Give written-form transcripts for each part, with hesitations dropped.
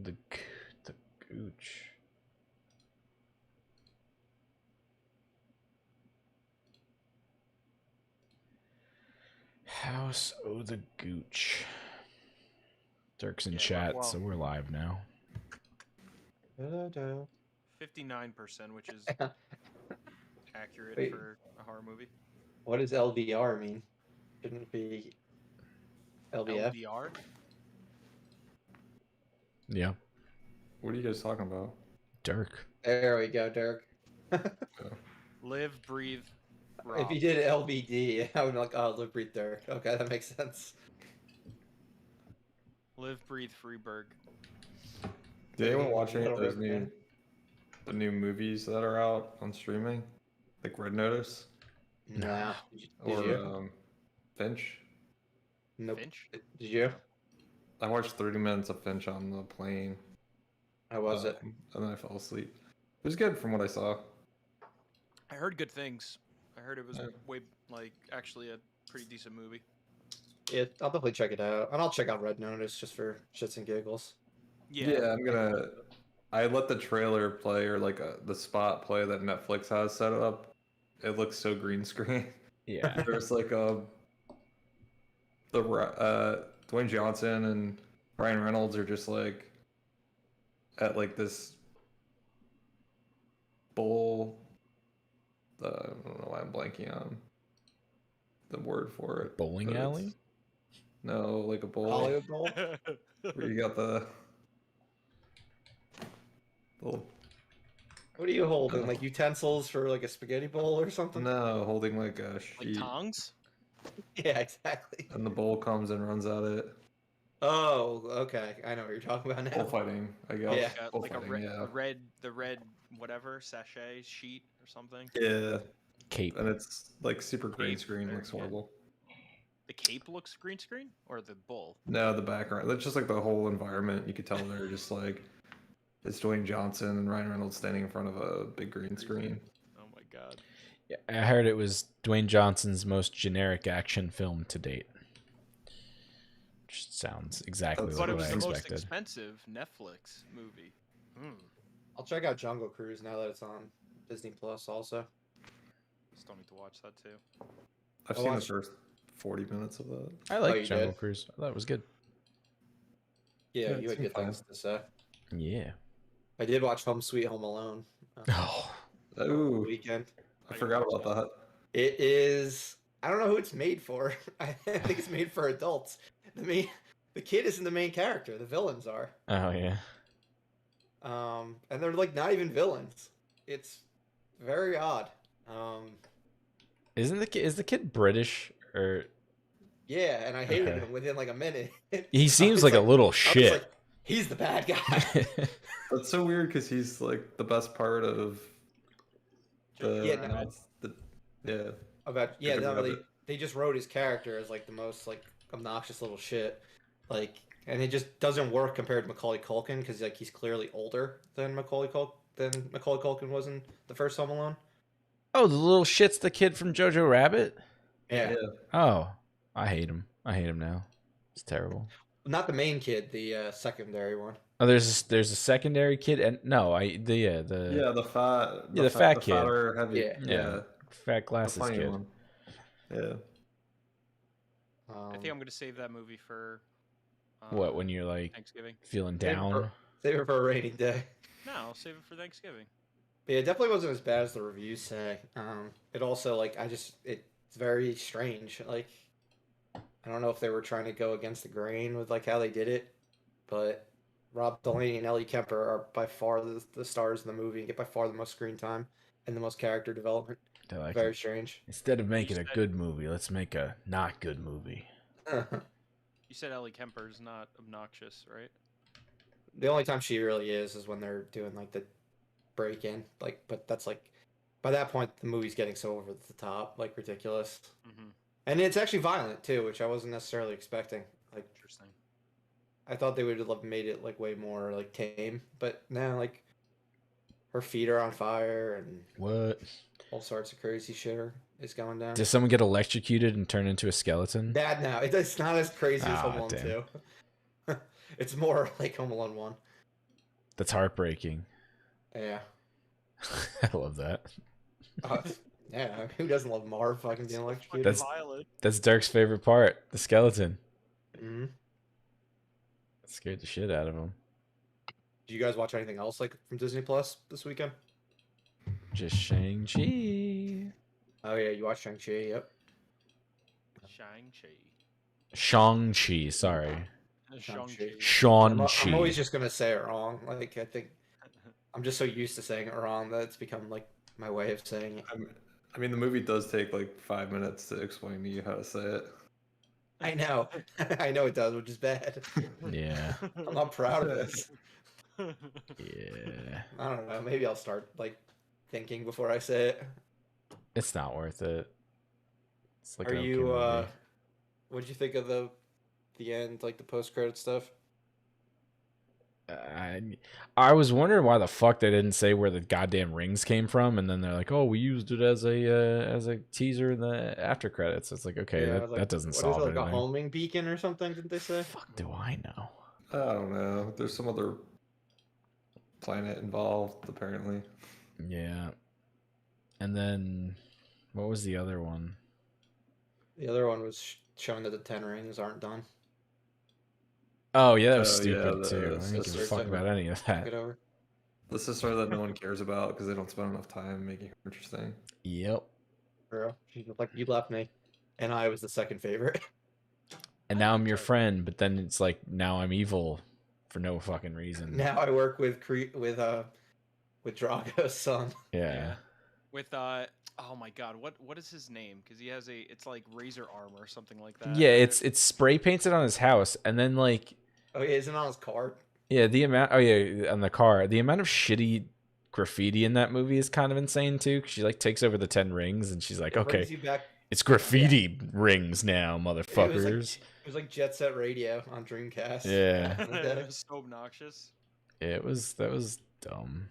The Gooch. House O' the Gooch. Dirk's in chat, well, so we're live now. 59%, which is accurate Wait. for a horror movie. What does LVR mean? Shouldn't it be LVF? LDR? Yeah. What are you guys talking about? Dirk. There we go, Dirk. Live, breathe, If rob. you did LBD, I would be like, oh, live, breathe, Dirk. Okay, that makes sense. Live, breathe, Freeburg. Did anyone watch any of Little those bit, the new movies that are out on streaming? Like Red Notice Nah. Did or you? Finch? Nope. Finch? Did you? I watched 30 minutes of Finch on the plane. How was it? And then I fell asleep. It was good from what I saw. I heard good things. I heard it was Yeah. actually a pretty decent movie. Yeah, I'll definitely check it out. And I'll check out Red Notice just for shits and giggles. Yeah. I'm gonna. I let the trailer play or like the spot play that Netflix has set up. It looks so green screen. Yeah. There's like Dwayne Johnson and Ryan Reynolds are just like at like this bowl. I don't know why I'm blanking on the word for it. Bowling but alley? it's- No, like a bowl Hollywood Bowl? where you got the little. What are you holding? Like utensils for like a spaghetti bowl or something? No, holding like a Like sheet, tongs? Yeah, exactly. and the bowl comes and runs at it. Oh, okay. I know what you're talking about now. Bullfighting, I guess. Yeah. Like a Bullfighting, yeah. the red whatever sachet sheet or something. Yeah, Cape. and it's like super green Cape, screen, there, looks yeah. horrible. The cape looks green screen or the bull? No, the background. That's just like the whole environment. You could tell they're just like it's Dwayne Johnson and Ryan Reynolds standing in front of a big green screen. Oh my god. Yeah, I heard it was Dwayne Johnson's most generic action film to date. Just sounds exactly That's But like it what was I the most expected. expensive Netflix movie. I'll check out Jungle Cruise now that it's on Disney Plus also. Still need to watch that too. I've I seen the watched- first 40 minutes of that. I like you Jungle did? Cruise. I thought it was good. Yeah, Yeah, you it had seemed good things to say. Yeah. I did watch Home Sweet Home Alone Oh. over the Ooh, weekend. I forgot about that. It is. I don't know who it's made for. I think it's made for adults. The kid isn't the main character. The villains are. Oh yeah. And they're like not even villains. It's very odd. Isn't is the kid British or Yeah, and I hated Okay. him within like a minute. he seems like a little shit. Like, he's the bad guy. That's so weird because he's like the best part of the. Yeah, no. Yeah. Yeah, Good no, rabbit. they just wrote his character as like the most like obnoxious little shit, like, and it just doesn't work compared to Macaulay Culkin because like he's clearly older than Macaulay Culkin was in the first Home Alone. Oh, the little shit's the kid from Jojo Rabbit? Yeah, Oh, I hate him. I hate him now. It's terrible. not the main kid, the secondary one. Oh, there's a secondary kid and no, the Yeah, the fat. the fat kid. fatter, heavy. Yeah. Yeah. fat The glasses funny kid. one. Yeah. I think I'm gonna save that movie for What, when you're like Thanksgiving. feeling Save it down? for- Save it for a rainy day. No, I'll save it for Thanksgiving. But yeah, it definitely wasn't as bad as the reviews say. It also like it's very strange. Like I don't know if they were trying to go against the grain with like how they did it, but Rob Delaney and Ellie Kemper are by far the stars of the movie and get by far the most screen time and the most character development. They're like, Very strange. instead of making a said- good movie, let's make a not good movie. You said Ellie Kemper's not obnoxious, right? The only time she really is when they're doing like the break in, like, but that's like by that point the movie's getting so over the top, like ridiculous. Mm-hmm. And it's actually violent too, which I wasn't necessarily expecting. Like Interesting. I thought they would have made it like way more like tame, but no, like her feet are on fire and What? all sorts of crazy shit is going down. Did someone get electrocuted and turn into a skeleton? That now it's not as crazy as Ah, Home Alone damn. 2. It's more like Home Alone 1. That's heartbreaking. Yeah. I love that. Uh, yeah. Who doesn't love Marv fucking being electrocuted? That's- violent. That's Dirk's favorite part, the skeleton. hmm It scared the shit out of him. Did you guys watch anything else like from Disney Plus this weekend? Just Shang-Chi. Oh yeah, you watched Shang-Chi. Yep. Shang-Chi. Shang-Chi, sorry. Shang-Chi. Shang-Chi. I'm always just gonna say it wrong. Like I think I'm just so used to saying it wrong that it's become like my way of saying it. I mean, the movie does take like 5 minutes to explain to you how to say it. I know. I know it does, which is bad. Yeah. I'm not proud of this. Yeah. I don't know. Maybe I'll start like thinking before I say it. It's not worth it. It's like Are an okay you movie. what'd you think of the end, like the post credit stuff? I was wondering why the fuck they didn't say where the goddamn rings came from, and then they're like, "Oh, we used it as a teaser in the after credits." It's like, okay, Yeah, that like, that doesn't what is solve it, like a anything. homing beacon or something, didn't they say? Fuck, do I know? I don't know. There's some other planet involved, apparently. Yeah. And then, what was the other one? The other one was showing that the 10 rings aren't done. Oh yeah, that was Oh, yeah, stupid the too. I didn't give a sister fuck thing. about any of that. Get over. The sister that no one cares about because they don't spend enough time making her interesting. Yep. Bro, she's just like, you left me, and I was the second favorite. And now I'm your friend, but then it's like now I'm evil for no fucking reason. Now I work with Drago's son. Yeah. With oh my god, what is his name? Because he has it's like razor arm or something like that. Yeah, right? it's spray painted on his house, and then like Oh yeah, isn't it on his card? yeah, the amount. Oh yeah, on the car, the amount of shitty graffiti in that movie is kind of insane too. 'Cause she like takes over the 10 rings, and she's like, It brings okay, you back. it's graffiti rings now, motherfuckers. It was like Jet Set Radio on Dreamcast. Yeah. back in the day. It was so obnoxious. Yeah, that was dumb.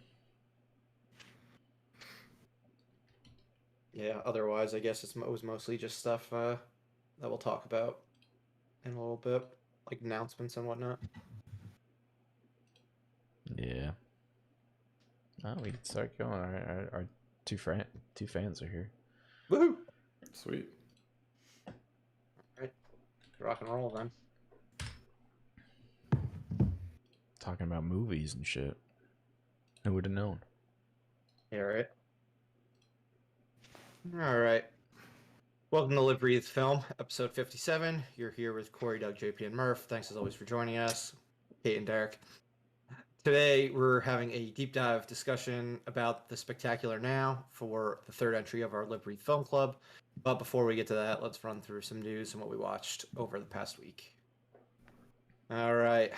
Yeah. Otherwise, I guess it was mostly just stuff that we'll talk about in a little bit, like announcements and whatnot. Yeah. Oh, we can start going. Our two fans are here. Woohoo! Sweet. Rock and roll then. Talking about movies and shit. Who would have known? Yeah, right. All right. Welcome to Live Breathe Film, episode 57. You're here with Corey, Doug, JP, and Murph. Thanks as always for joining us, Kate and Derek. Today we're having a deep dive discussion about the Spectacular Now for the third entry of our Live Breathe Film Club. But before we get to that, let's run through some news and what we watched over the past week. All right.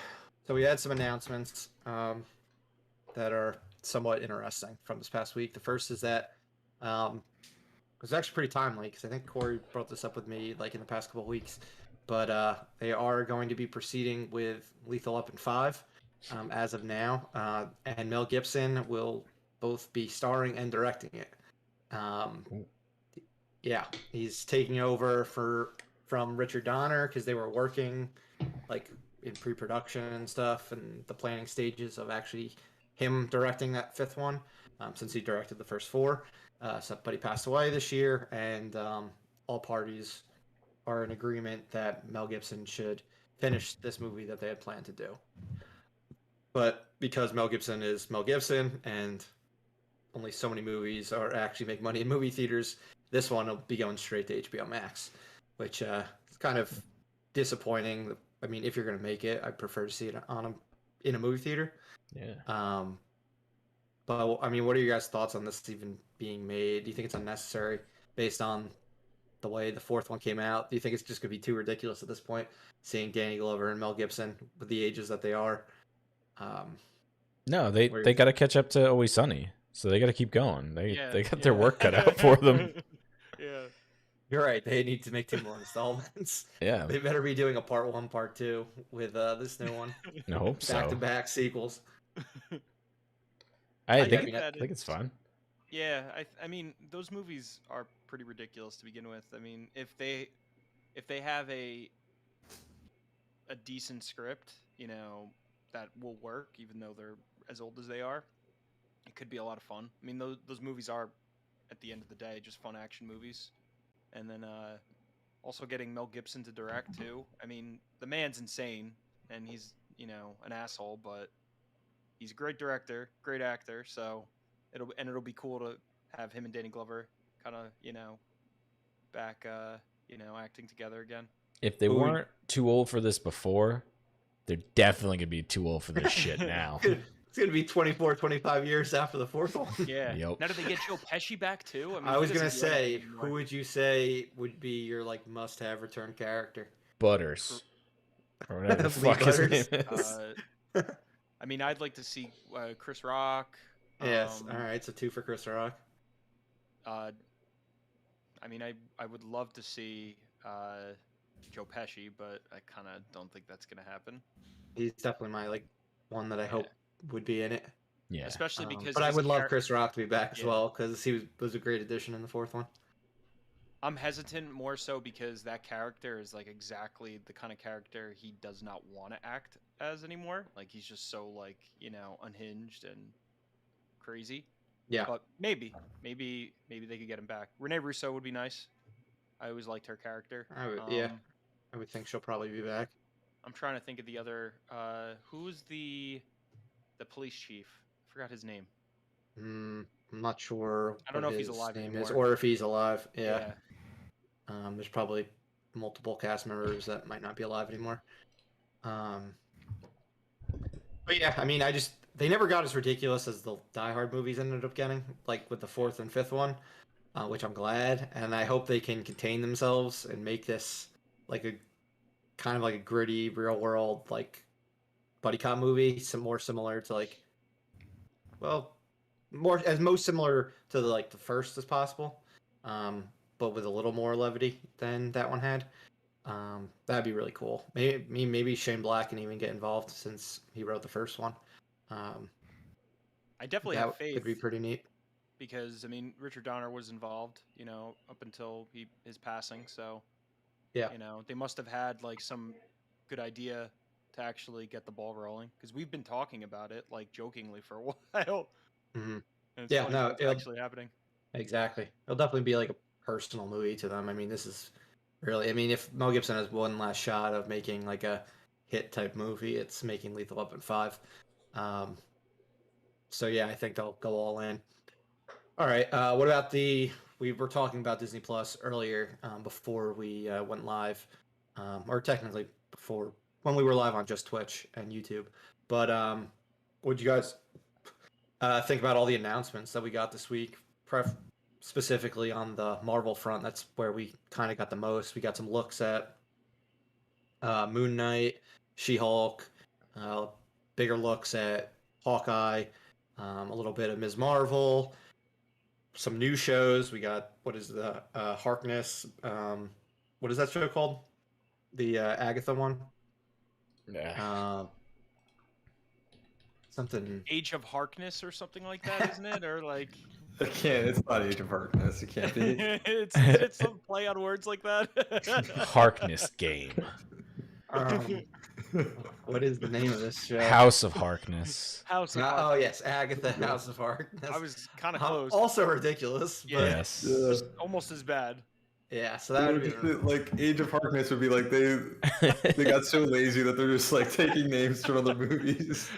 So we had some announcements that are somewhat interesting from this past week. The first is that it was actually pretty timely because I think Corey brought this up with me like in the past couple of weeks. But they are going to be proceeding with Lethal Weapon 5 as of now. And Mel Gibson will both be starring and directing it. Yeah, he's taking over from Richard Donner because they were working like in pre-production and stuff and the planning stages of actually him directing that fifth one since he directed the first four. But he passed away this year, and all parties are in agreement that Mel Gibson should finish this movie that they had planned to do. But because Mel Gibson is Mel Gibson and only so many movies are actually make money in movie theaters, this one will be going straight to HBO Max, which is kind of disappointing. I mean, if you're going to make it, I'd prefer to see it in a movie theater. Yeah. But I mean, what are your guys' thoughts on this even being made? Do you think it's unnecessary based on the way the fourth one came out? Do you think it's just going to be too ridiculous at this point, seeing Danny Glover and Mel Gibson with the ages that they are? No, they got to catch up to Always Sunny, so they got to keep going. They got their work cut out for them. Yeah. You're right. They need to make 2 more installments. Yeah. They better be doing a part 1, part 2 with this new one. I hope so. Back-to-back sequels. I think think it's fun. Yeah, I mean those movies are pretty ridiculous to begin with. I mean, if they have a decent script, that will work, even though they're as old as they are, it could be a lot of fun. I mean, those movies are, at the end of the day, just fun action movies. And then also getting Mel Gibson to direct too. I mean, the man's insane, and he's an asshole, but he's a great director, great actor. So it'll be cool to have him and Danny Glover kind of back acting together again. If they weren't too old for this before, they're definitely gonna be too old for this shit now. It's gonna be 24, 25 years after the fourth one. Yeah. Yep. Now, did they get Joe Pesci back too? I he was gonna doesn't do anything say, anymore. who would you say would be your like must-have return character? Butters. Or whatever the Lee fuck his Butters. name is. I mean, I'd like to see Chris Rock. Yes. All right. So 2 for Chris Rock. I mean, I would love to see Joe Pesci, but I kind of don't think that's gonna happen. He's definitely my like one that I hope would be in it. Yeah. Especially because. But I his would love Chris Rock to be back as Yeah. well because he was a great addition in the fourth one. I'm hesitant more so because that character is like exactly the kind of character he does not want to act as anymore. Like he's just so like unhinged and crazy. Yeah. But maybe they could get him back. Renee Russo would be nice. I always liked her character. I would, I would think she'll probably be back. I'm trying to think of the other. Who's the police chief? I forgot his name. I'm not sure. I don't know what if he's his alive name anymore. is, or if he's alive. Yeah. There's probably multiple cast members that might not be alive anymore. But yeah, I mean, they never got as ridiculous as the Die Hard movies ended up getting, like with the fourth and fifth one, which I'm glad, and I hope they can contain themselves and make this like a kind of like a gritty, real world like buddy cop movie, some more similar to like, well, most similar to the first as possible, but with a little more levity than that one had. That'd be really cool. Maybe Shane Black can even get involved since he wrote the first one. I definitely have faith. Could be pretty neat. Because I mean, Richard Donner was involved, up until his passing. So, yeah, they must have had like some good idea to actually get the ball rolling. Because we've been talking about it like jokingly for a while. Mm-hmm. And it's funny that it's actually happening. Exactly. It'll definitely be like a personal movie to them. I mean, this is really. I mean, if Mel Gibson has one last shot of making like a hit type movie, it's making Lethal Weapon 5. So yeah, I think they'll go all in. All right. What about we were talking about Disney Plus earlier before we went live, or technically before when we were live on just Twitch and YouTube. But what did you guys think about all the announcements that we got this week? Specifically on the Marvel front, that's where we kind of got the most. We got some looks at Moon Knight, She-Hulk, bigger looks at Hawkeye, a little bit of Ms. Marvel, some new shows. We got, what is the Harkness? What is that show called? The Agatha one? Yeah. Something. Age of Harkness or something like that, isn't it? Or like. It can't. It's not Age of Harkness. It can't be. it's some play on words like that. Harkness game. What is the name of this show? House of Harkness. House of Oh yes, Agatha, House of Harkness. I was kind of close. Also ridiculous. But Yes. Just almost as bad. yeah, so that would be like Age of Harkness would be like they got so lazy that they're just like taking names from other movies.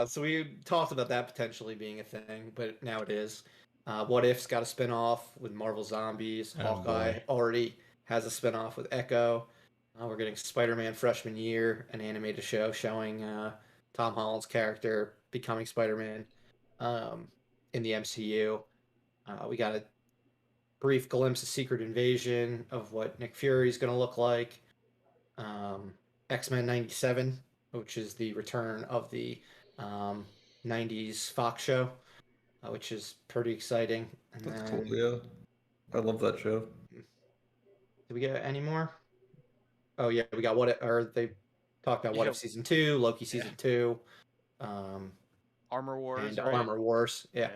So we talked about that potentially being a thing, but now it is. What If's got a spin-off with Marvel Zombies. Hawkeye already has a spin-off with Echo. We're getting Spider-Man Freshman Year, an animated show showing Tom Holland's character becoming Spider-Man in the MCU. We got a brief glimpse of Secret Invasion of what Nick Fury's going to look like. X-Men 97, which is the return of the 90s Fox show, which is pretty exciting. And That's then, cool, yeah. I love that show. Did we get any more? Oh yeah, we got they talked about What If Season 2, Loki Season 2, Armor Wars, and right? Armor Wars. Yeah.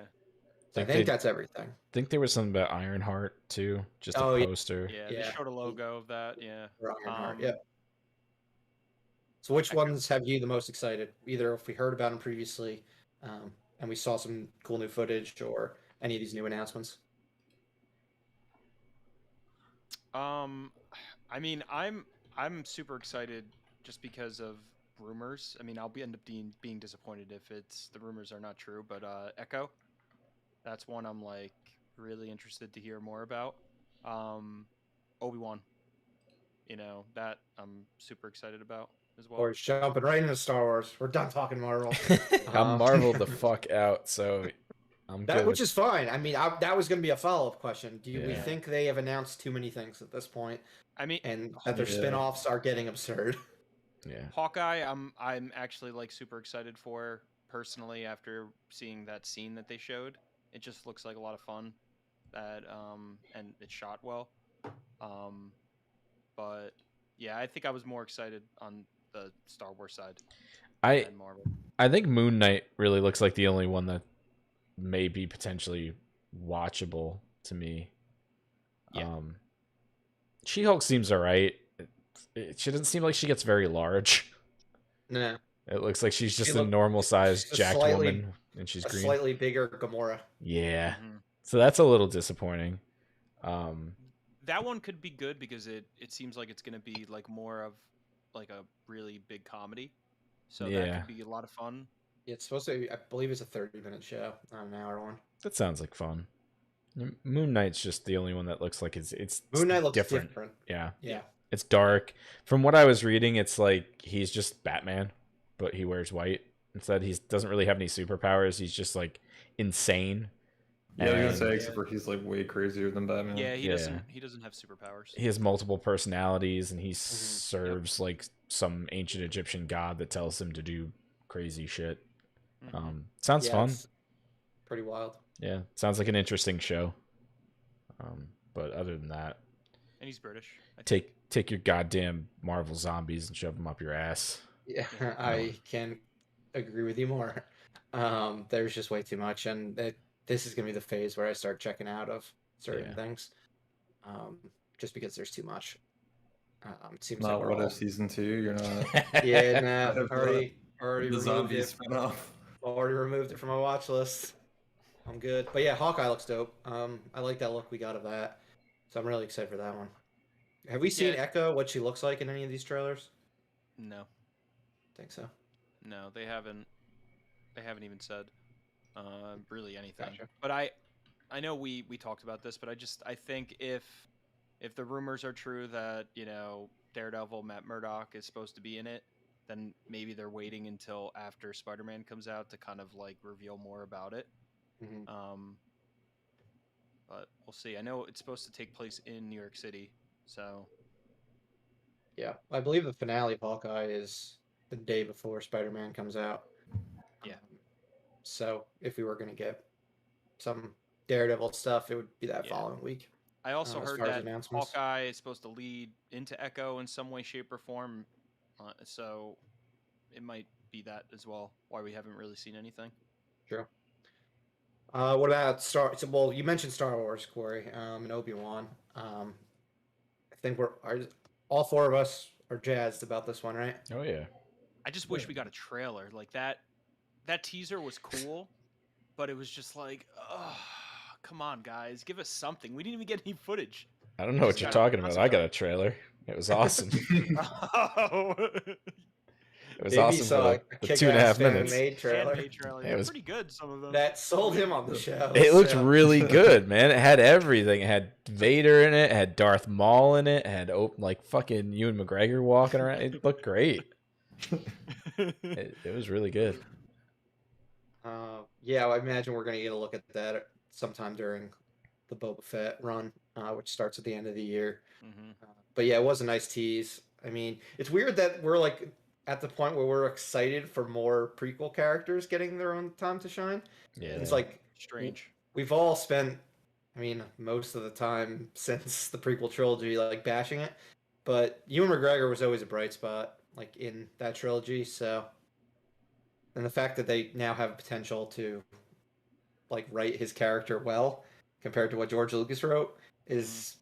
So I think that's everything. I think there was something about Ironheart too, just a poster. Yeah, they showed a logo of that. Yeah. Ironheart, yeah. So which ones have you the most excited? Either if we heard about them previously, and we saw some cool new footage, or any of these new announcements. I mean, I'm super excited just because of rumors. I mean, I'll be end up being disappointed if the rumors are not true. But Echo, that's one I'm like really interested to hear more about. Obi-Wan, that I'm super excited about as well. Or jumping right into Star Wars. We're done talking Marvel. I'm marveled the fuck out, so I'm That good. which is fine. I mean, that was going to be a follow-up question. Do we Yeah. think they have announced too many things at this point, I mean, and that their Yeah. spin-offs are getting absurd? Yeah. Hawkeye, I'm actually like super excited for personally after seeing that scene that they showed. It just looks like a lot of fun. And it's shot well. But yeah, I think I was more excited on the Star Wars side I than Marvel. I think Moon Knight really looks like the only one that may be potentially watchable to me. Yeah. She-Hulk seems alright. She doesn't seem like she gets very large. No, It looks like she's just She a look- normal sized she's a jacked slightly- woman, and she's a green. slightly bigger Gamora. Yeah, Mhm. so that's a little disappointing. That one could be good because it seems like it's going to be like more of like a really big comedy. So that Yeah. could be a lot of fun. It's supposed to be, I believe it's a 30-minute show, not an hour one. That sounds like fun. Moon Knight's just the only one that looks like it's Moon Knight looks different. different. Yeah, Yeah. it's dark. From what I was reading, it's like he's just Batman, but he wears white instead. He doesn't really have any superpowers. He's just like insane. Yeah, I was And gonna say, except for he's like way crazier than Batman. Yeah, he Yeah. doesn't have superpowers. he has multiple personalities, and he serves like some ancient Egyptian god that tells him to do crazy shit. Mhm. Sounds Yeah, fun. it's pretty wild. Yeah, sounds like an interesting show. But other than that, And he's British. I think. take your goddamn Marvel zombies and shove them up your ass. Yeah, Yeah. I can't agree with you more. There's just way too much, and this is gonna be the phase where I start checking out of certain Yeah. things, just because there's too much. It seems Not like we're what all... if season 2? You're not. Yeah, nah, Have already the removed zombie it. spinoff. Already removed it from my watch list. I'm good, but yeah, Hawkeye looks dope. I like that look we got of that, so I'm really excited for that one. Have we seen Yeah. Echo? What she looks like in any of these trailers? No, Think so. no, they haven't. They haven't even said really anything. Gotcha. But I know we talked about this, but I think if the rumors are true that Daredevil Matt Murdock is supposed to be in it, then maybe they're waiting until after Spider-Man comes out to kind of like reveal more about it. Mhm. But we'll see. I know it's supposed to take place in New York City, so Yeah, I believe the finale of Hawkeye is the day before Spider-Man comes out. Yeah. So if we were going to get some Daredevil stuff, it would be that Yeah. following week. I also as heard far as that announcements. Hawkeye is supposed to lead into Echo in some way, shape, or form. So it might be that as well. Why we haven't really seen anything. True. What about Well, you mentioned Star Wars, Corey, and Obi-Wan. I think all four of us are jazzed about this one, right? Oh yeah. I just wish we got a trailer like that. That teaser was cool, but it was just like, oh, come on, guys, give us something. We didn't even get any footage. I don't know what Just you're got talking about. I got a trailer. It was awesome. Oh, It was Maybe awesome saw for a the kick-ass 2.5 minutes. fan-made trailer. handmade trailer. It They're was- pretty good. Some of them. That sold him on the show. It looked so- really good, man. It had everything. It had Vader in it. It had Darth Maul in it. It had like fucking Ewan McGregor walking around. It looked great. It was really good. Yeah, I imagine we're gonna get a look at that sometime during the Boba Fett run, which starts at the end of the year. Mhm. But yeah, it was a nice tease. I mean, it's weird that we're like at the point where we're excited for more prequel characters getting their own time to shine. Yeah. It's like Strange. we've all spent, I mean, most of the time since the prequel trilogy, like bashing it. But Ewan McGregor was always a bright spot, like in that trilogy. So, and the fact that they now have potential to, like, write his character well compared to what George Lucas wrote is,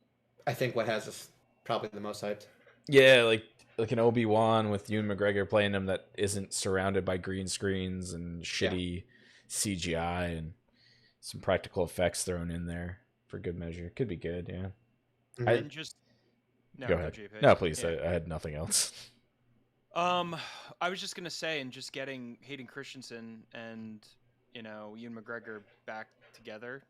I think, what has us probably the most hyped. Yeah, like like an Obi-Wan with Ewan McGregor playing him that isn't surrounded by green screens and shitty CGI and some practical effects thrown in there for good measure. Could be good, yeah. Mhm. And just Go ahead. JP. No, please. Yeah. I had nothing else. I was just gonna say, and just getting Hayden Christensen and Ewan McGregor back together,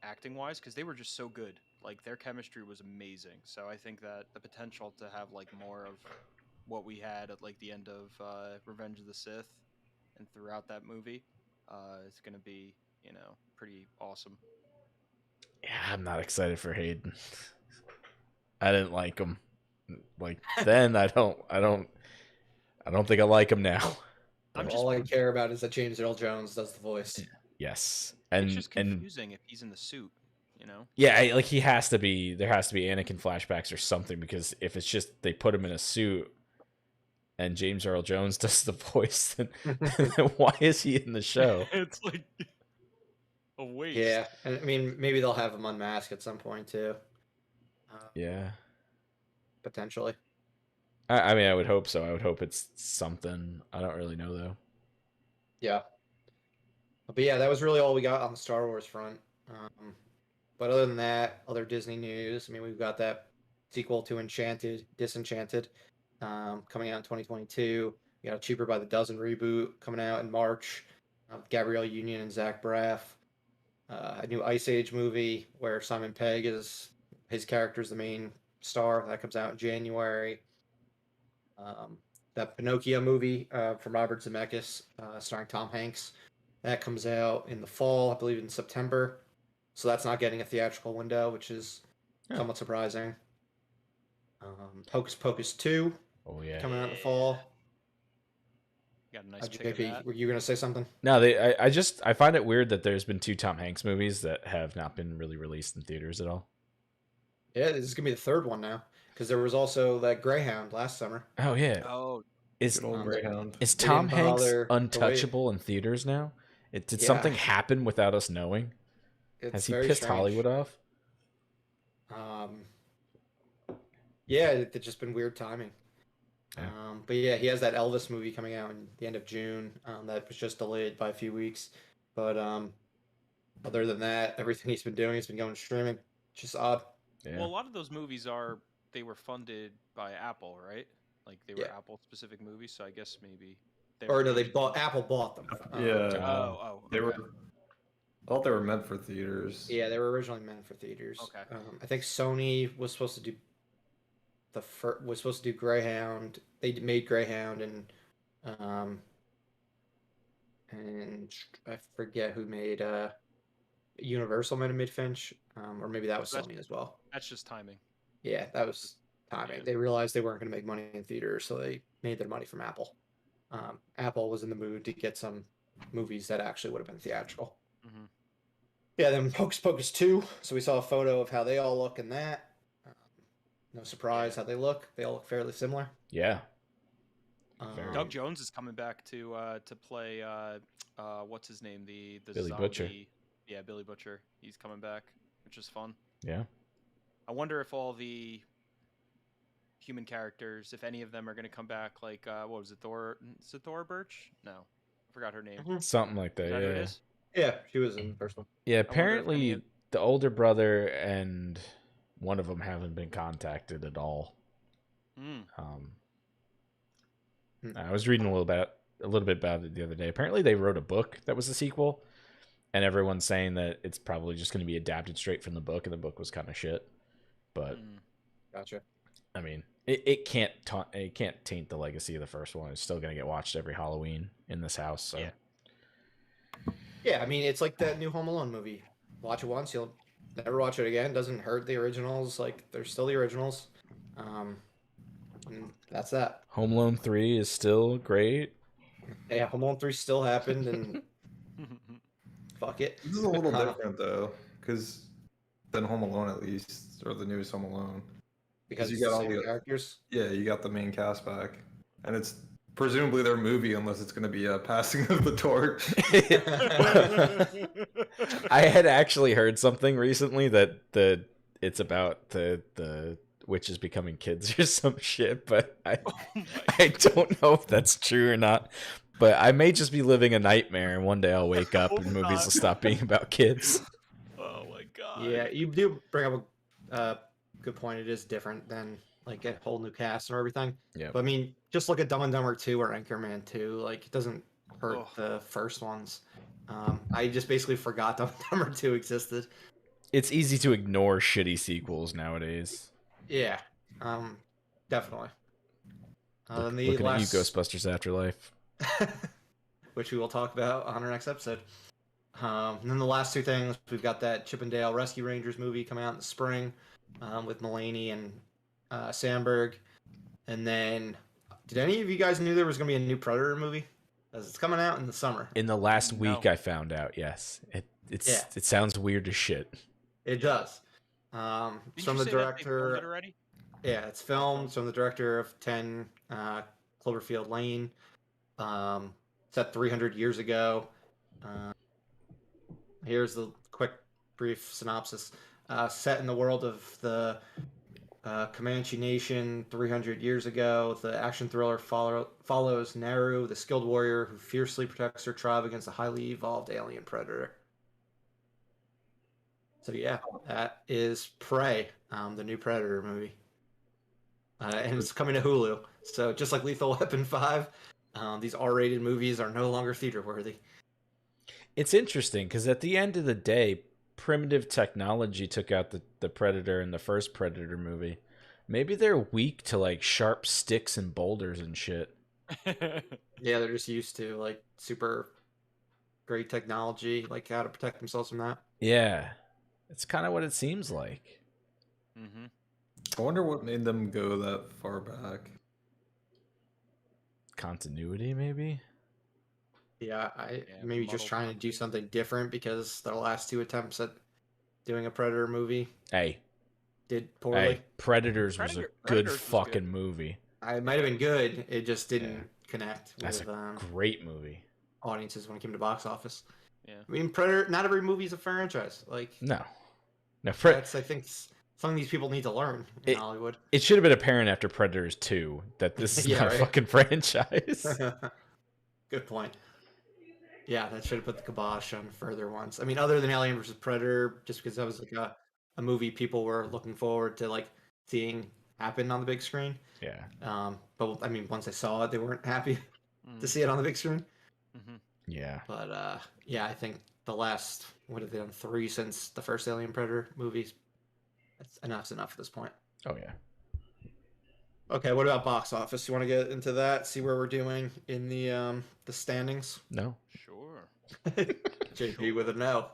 acting wise, because they were just so good. Like their chemistry was amazing. So I think that the potential to have like more of what we had at like the end of Revenge of the Sith and throughout that movie is gonna be pretty awesome. Yeah, I'm not excited for Hayden. I didn't like him. Like then, I don't think I like him now. All I care about is that James Earl Jones does the voice. Yes, It's just confusing if he's in the suit, Yeah, like he has to be. There has to be Anakin flashbacks or something, because if it's just they put him in a suit and James Earl Jones does the voice, then why is he in the show? It's like a waste. Yeah, and I mean, maybe they'll have him unmasked at some point too. Yeah, potentially. I mean, I would hope so. I would hope it's something. I don't really know though. Yeah, but yeah, that was really all we got on the Star Wars front. But other than that, other Disney news. I mean, we've got that sequel to Disenchanted, coming out in 2022. You got a Cheaper by the Dozen reboot coming out in March. Gabrielle Union and Zach Braff. A new Ice Age movie where Simon Pegg is his character's the main star. That comes out in January. That Pinocchio movie from Robert Zemeckis, starring Tom Hanks. That comes out in the fall, I believe in September. So that's not getting a theatrical window, which is somewhat surprising. Hocus Pocus 2. Oh yeah, coming out in the fall. Got a nice pick of that. Were you going to say something? No, I find it weird that there's been 2 Tom Hanks movies that have not been really released in theaters at all. Yeah, this is going to be the third one now, because there was also that Greyhound last summer. Oh yeah. Oh, Is Greyhound. Is Tom Hanks bother to untouchable in theaters now? Did something happen without us knowing? Has he pissed Hollywood off? Yeah, it's just been weird timing. Yeah. But yeah, he has that Elvis movie coming out in the end of June. That was just delayed by a few weeks. But other than that, everything he's been doing has been going streaming. Just odd. Yeah. Well, a lot of those movies they were funded by Apple, right? Like they were Apple specific movies, so I guess maybe Apple bought them. They were. I thought they were meant for theaters. Yeah, they were originally meant for theaters. Okay. I think Sony was supposed to do Greyhound. They made Greyhound, and I forget who made Universal might have made Finch, or maybe that was Sony as well. That's just timing. Yeah, that was timing. Yeah. They realized they weren't going to make money in theaters, so they made their money from Apple. Apple was in the mood to get some movies that actually would have been theatrical. Mm-hmm. Yeah, then Hocus Pocus 2. So we saw a photo of how they all look in that. No surprise how they look. They all look fairly similar. Yeah. Doug Jones is coming back to play what's his name, the Billy zombie. Butcher. Yeah, Billy Butcher. He's coming back, which is fun. Yeah. I wonder if all the human characters, if any of them are going to come back. Like what was it, Thor? Is it Thora Birch? No, I forgot her name. Something like that. Is that who it is? Yeah, she was in the first one. Yeah, apparently the older brother and one of them haven't been contacted at all. I was reading a little bit about it the other day. Apparently they wrote a book that was a sequel, and everyone's saying that it's probably just going to be adapted straight from the book, and the book was kind of shit. But Gotcha. I mean, it can't taint the legacy of the first one. It's still going to get watched every Halloween in this house. So. Yeah, I mean, it's like that new Home Alone movie. Watch it once, you'll never watch it again. Doesn't hurt the originals. Like, they're still the originals. And that's that. Home Alone 3 is still great. Yeah, Home Alone 3 still happened, and fuck it. This is a little different, though, because than Home Alone, at least, or the newest Home Alone. Because you got all the the characters. Yeah, you got the main cast back, and it's presumably their movie, unless it's going to be a passing of the torch. I had actually heard something recently that it's about the witches becoming kids or some shit, but Oh my I don't know if that's true or not. But I may just be living a nightmare, and one day I'll wake up Hope and movies not. will stop being about kids. Oh my god. Yeah, you do bring up a good point. It is different than like a whole new cast and everything. Yeah. But I mean, just look at Dumb and Dumber 2 or Anchorman 2. Like, it doesn't hurt Ugh. the first ones. I just basically forgot Dumb and Dumber 2 existed. It's easy to ignore shitty sequels nowadays. Yeah, definitely. Then the Looking at you, last, Ghostbusters Afterlife. which we will talk about on our next episode. And then the last two things, we've got that Chippendale Rescue Rangers movie coming out in the spring with Mulaney and Sandberg. And then, did any of you guys knew there was going to be a new Predator movie? Because it's coming out in the summer. In the last No. week, I found out. Yes, it sounds weird as shit. It does. Didn't It's from you the say that they filmed director. it already? Yeah, it's filmed. It's from the director of 10 Cloverfield Lane. Set 300 years ago. Here's the quick, brief synopsis. Set in the world of the Comanche Nation 300 years ago, the action thriller follows Naru, the skilled warrior who fiercely protects her tribe against a highly evolved alien predator. So yeah, that is Prey, the new Predator movie. And it's coming to Hulu. So just like Lethal Weapon 5, these R-rated movies are no longer theater worthy. It's interesting because at the end of the day, primitive technology took out the Predator in the first Predator movie. Maybe they're weak to like sharp sticks and boulders and shit. Yeah, they're just used to like super great technology, like how to protect themselves from that. Yeah, it's kind of what it seems like. Mm-hmm. I wonder what made them go that far back. Continuity, maybe? Yeah, Yeah, maybe just muddled trying to do continuity. something different because their last two attempts at doing a Predator movie Hey, did poorly. Predators was a good Predators was fucking good. movie. It might have been good. It just didn't Yeah. connect That's with a great movie. audiences when it came to box office. Yeah. I mean, Predator. Not every movie is a franchise. Like No, that's I think something these people need to learn in Hollywood. It should have been apparent after Predators 2 that this is Yeah, not a right. fucking franchise. Good point. Yeah, that should have put the kibosh on further ones. I mean, other than Alien vs. Predator, just because that was like a movie people were looking forward to like seeing happen on the big screen. Yeah. But I mean, once they saw it, they weren't happy to Mm. see it on the big screen. Mm-hmm. Yeah. But yeah, I think the last what have they done 3 since the first Alien Predator movies? Enough's enough at this point. Oh yeah. Okay, what about box office? You want to get into that? See where we're doing in the standings? No. Sure. JP with a no.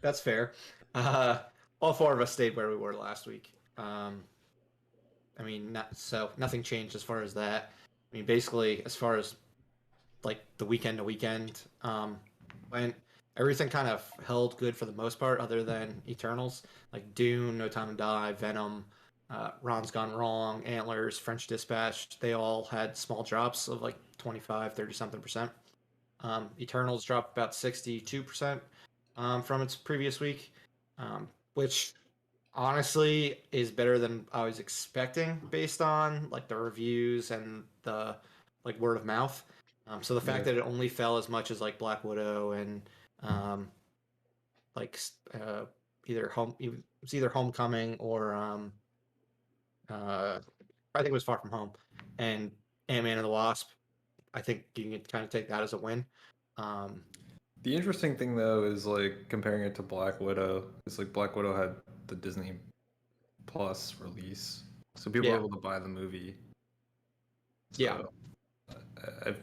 That's fair. All 4 of us stayed where we were last week. I mean, nothing changed as far as that. I mean, basically, as far as like the weekend to weekend, went everything kind of held good for the most part, other than Eternals, like Dune, No Time to Die, Venom, Ron's Gone Wrong, Antlers, French Dispatch. They all had small drops of like 25, 30 something percent. Eternals dropped about 62% from its previous week, which honestly is better than I was expecting based on like the reviews and the like word of mouth. So the fact that it only fell as much as like Black Widow and like either Homecoming or I think it was Far From Home and Ant-Man and the Wasp. I think you can kind of take that as a win. The interesting thing though is like comparing it to Black Widow. It's like Black Widow had the Disney Plus release, so people were able to buy the movie. So, Yeah.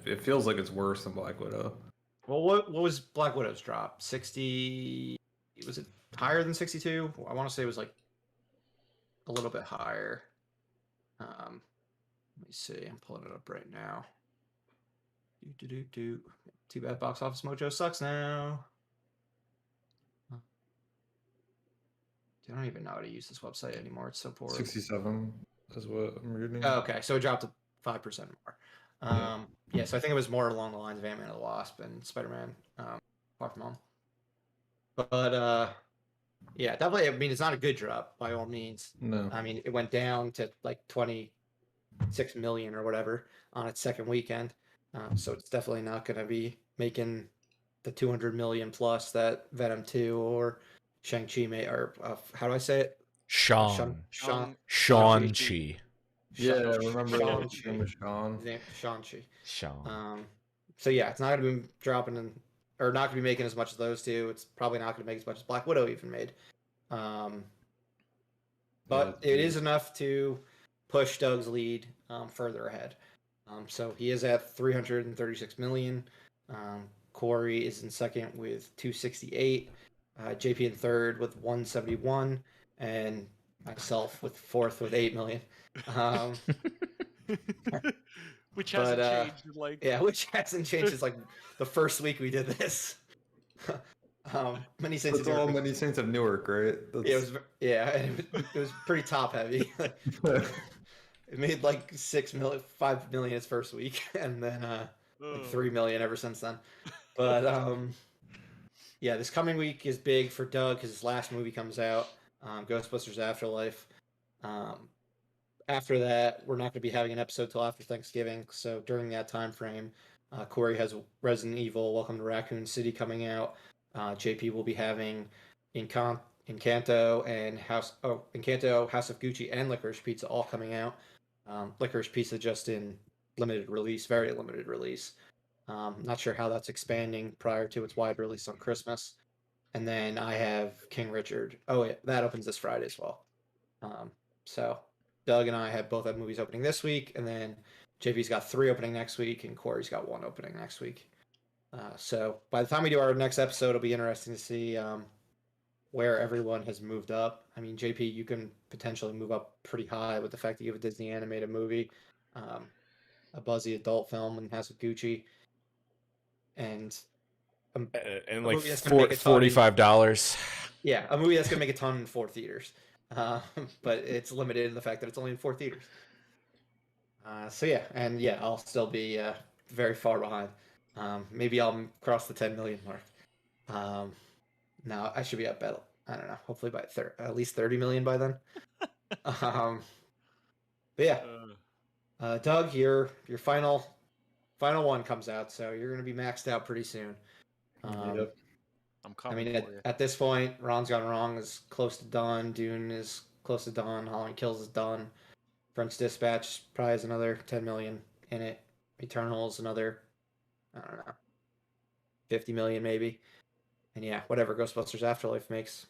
It feels like it's worse than Black Widow. Well, what was Black Widow's drop? 60? Was it higher than 62? I want to say it was like a little bit higher. Let me see. I'm pulling it up right now. Too bad Box Office Mojo sucks now. I don't even know how to use this website anymore. It's so poor. 67 is what I'm reading. Oh, okay, so it dropped to 5% more. Yeah, so I think it was more along the lines of Ant-Man and the Wasp and Spider-Man Far From Home. But Yeah, definitely. I mean, it's not a good drop by all means. No. I mean, it went down to like 26 million or whatever on its second weekend. So it's definitely not going to be making the 200 million plus that Venom 2 or Shang-Chi made, or how do I say it? Sean. Shang-Chi. Sean-Chi. Yeah, I Shang- remember his Shang-Chi. name was Sean. His name Shang-Chi. Sean. So yeah, it's not going to be dropping or not going to be making as much as those two. It's probably not going to make as much as Black Widow even made. But it is enough to push Doug's lead further ahead. So he is at 336 million. Corey is in second with 268. JP in third with 171, and myself with fourth with 8 million. Which hasn't but, changed. Like, Yeah, which hasn't changed. It's like the first week we did this. Many Saints That's of all Newark. Many Saints of Newark, right? Yeah, and it was pretty top heavy. It made like 5 million its first week, and then like 3 million ever since then. But yeah, this coming week is big for Doug because his last movie comes out, Ghostbusters Afterlife. After that, we're not going to be having an episode till after Thanksgiving. So during that time frame, Corey has Resident Evil: Welcome to Raccoon City coming out. JP will be having Encanto and Encanto, House of Gucci, and Licorice Pizza all coming out. Licorice Pizza just in limited release, very limited release. Not sure how that's expanding prior to its wide release on Christmas. And then I have King Richard. Oh, yeah, that opens this Friday as well. So Doug and I have both had movies opening this week, and then JP's got 3 opening next week, and Corey's got 1 opening next week. So by the time we do our next episode, it'll be interesting to see where everyone has moved up. I mean, JP, you can potentially move up pretty high with the fact that you have a Disney animated movie, a buzzy adult film, and House of Gucci, and like $45. Yeah, a movie that's gonna make a ton in 4 theaters, but it's limited in the fact that it's only in 4 theaters. So yeah, and yeah, I'll still be very far behind. Maybe I'll cross the 10 million mark. No, I should be up at, I don't know, hopefully by at least 30 million by then. But yeah, Doug, your final one comes out, so you're gonna be maxed out pretty soon. Yep. I'm I coming. mean, at this point, Ron's Gone Wrong is close to done. Dune is close to done. Halloween Kills is done. French Dispatch probably has another 10 million in it. Eternals another, I don't know, 50 million maybe. And yeah, whatever Ghostbusters Afterlife makes,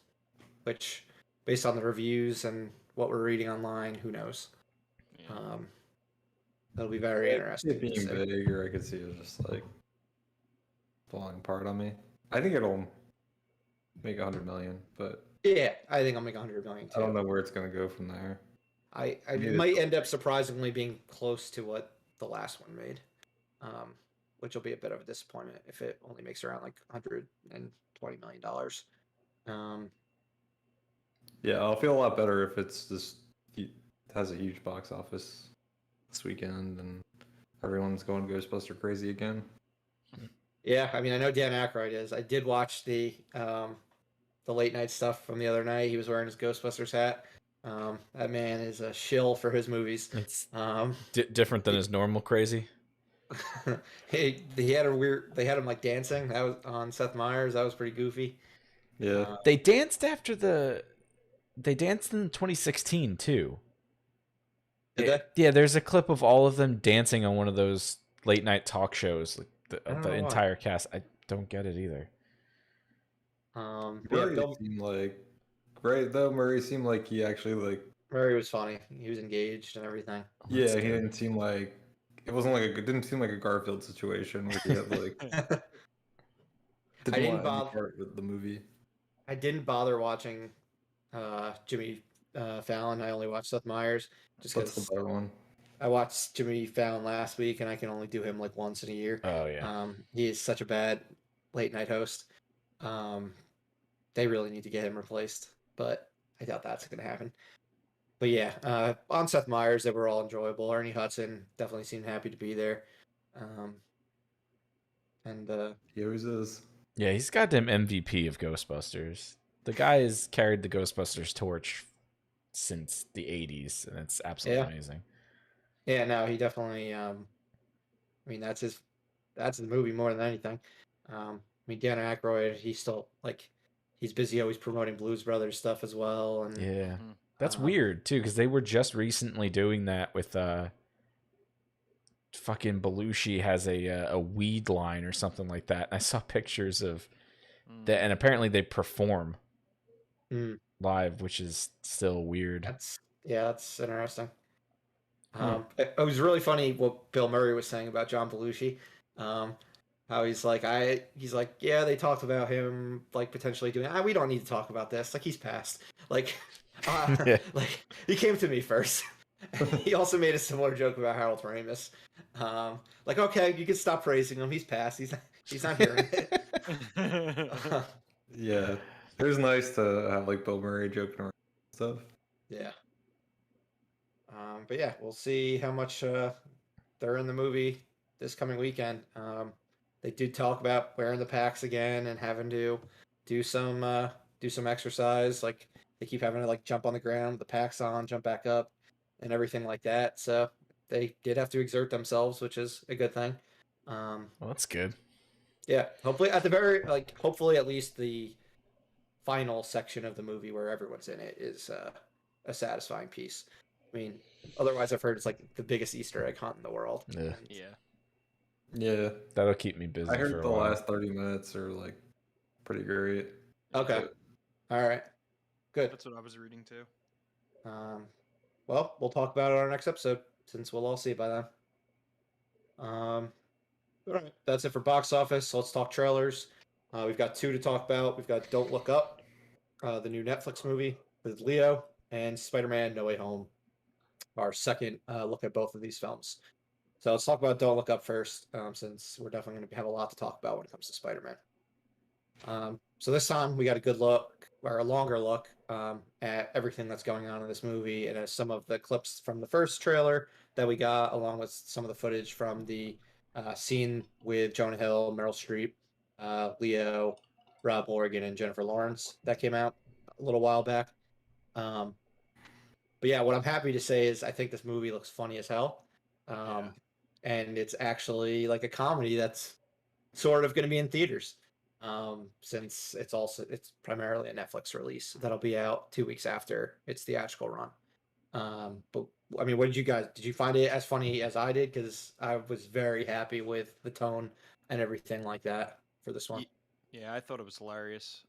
which based on the reviews and what we're reading online, who knows? Yeah. That'll be very interesting. It being big, or I could see it just like falling apart on me. I think it'll make 100 million, but yeah, I think I'll make 100 million too. I don't know where it's gonna go from there. I might end up surprisingly being close to what the last one made, which will be a bit of a disappointment if it only makes around like $120 million. Yeah, I'll feel a lot better if it's just it has a huge box office this weekend and everyone's going Ghostbuster crazy again. Yeah, I mean, I know Dan Aykroyd is. I did watch the late night stuff from the other night. He was wearing his Ghostbusters hat. That man is a shill for his movies. It's different than his normal crazy. He had they had him like dancing. That was on Seth Meyers. That was pretty goofy. Yeah. They danced they danced in 2016 too. Did they? Yeah, there's a clip of all of them dancing on one of those late night talk shows. Like the entire cast. I don't get it either. Murray seemed like though. Murray seemed like he actually like. Murray was funny. He was engaged and everything. Yeah, he didn't seem like it wasn't like it didn't seem like a Garfield situation where he had like. I didn't bother with the movie. I didn't bother watching Jimmy Fallon. I only watched Seth Meyers just because. That's the better one. I watched Jimmy Fallon last week, and I can only do him like once in a year. Oh yeah. He is such a bad late night host. They really need to get him replaced, but I doubt that's going to happen. But yeah, on Seth Meyers, they were all enjoyable. Ernie Hudson definitely seemed happy to be there. And he always is. Yeah, he's goddamn MVP of Ghostbusters. the guy has carried the Ghostbusters torch since the 80s, and it's absolutely amazing. Yeah, no, he definitely. I mean, that's his movie more than anything. I mean, Dan Aykroyd, he's still like, he's busy always promoting Blues Brothers stuff as well, and yeah, that's weird too, because they were just recently doing that with fucking Belushi has a weed line or something like that. And I saw pictures of that, and apparently they perform live, which is still weird. That's interesting. It was really funny what Bill Murray was saying about John Belushi. How he's like, yeah, they talked about him like potentially doing. We don't need to talk about this. Like he's passed. Like, like he came to me first. He also made a similar joke about Harold Ramis. Like, okay, you can stop praising him. He's passed. He's not hearing it. Yeah, it was nice to have like Bill Murray joking around and stuff. Yeah. But yeah, we'll see how much they're in the movie this coming weekend. They did talk about wearing the packs again and having to do some exercise. Like they keep having to like jump on the ground with the packs on, jump back up, and everything like that. So they did have to exert themselves, which is a good thing. Well, that's good. Yeah, hopefully at least the final section of the movie where everyone's in it is a satisfying piece. I mean, otherwise I've heard it's like the biggest Easter egg hunt in the world. Yeah. That'll keep me busy. I heard for a the while. last 30 minutes are like pretty great. Okay. All right. Good. That's what I was reading too. Well, we'll talk about it on our next episode since we'll all see it by then. All right. That's it for box office. Let's talk trailers. We've got 2 to talk about. We've got Don't Look Up, the new Netflix movie with Leo, and Spider-Man No Way Home, our second look at both of these films. So let's talk about Don't Look Up first, since we're definitely going to have a lot to talk about when it comes to Spider-Man. So this time we got a good look, or a longer look, at everything that's going on in this movie, and some of the clips from the first trailer that we got, along with some of the footage from the scene with Jonah Hill, Meryl Streep, Leo, Rob Morgan, and Jennifer Lawrence that came out a little while back. But yeah, what I'm happy to say is I think this movie looks funny as hell. And it's actually like a comedy that's sort of going to be in theaters, since it's primarily a Netflix release that'll be out 2 weeks after its theatrical run. But I mean, did you find it as funny as I did? Because I was very happy with the tone and everything like that for this one. Yeah, I thought it was hilarious.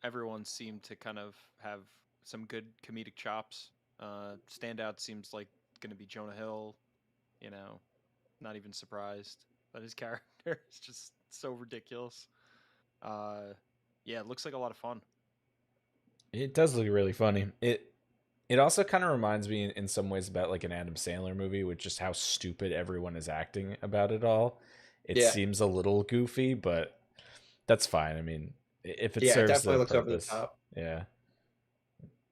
Everyone seemed to kind of have some good comedic chops. Standout seems like going to be Jonah Hill. You know, not even surprised that his character is just so ridiculous. Yeah, it looks like a lot of fun. It does look really funny. It also kind of reminds me in some ways about like an Adam Sandler movie, with just how stupid everyone is acting about it all. It seems a little goofy, but that's fine. I mean, if it serves it definitely the looks purpose, over the top. Yeah.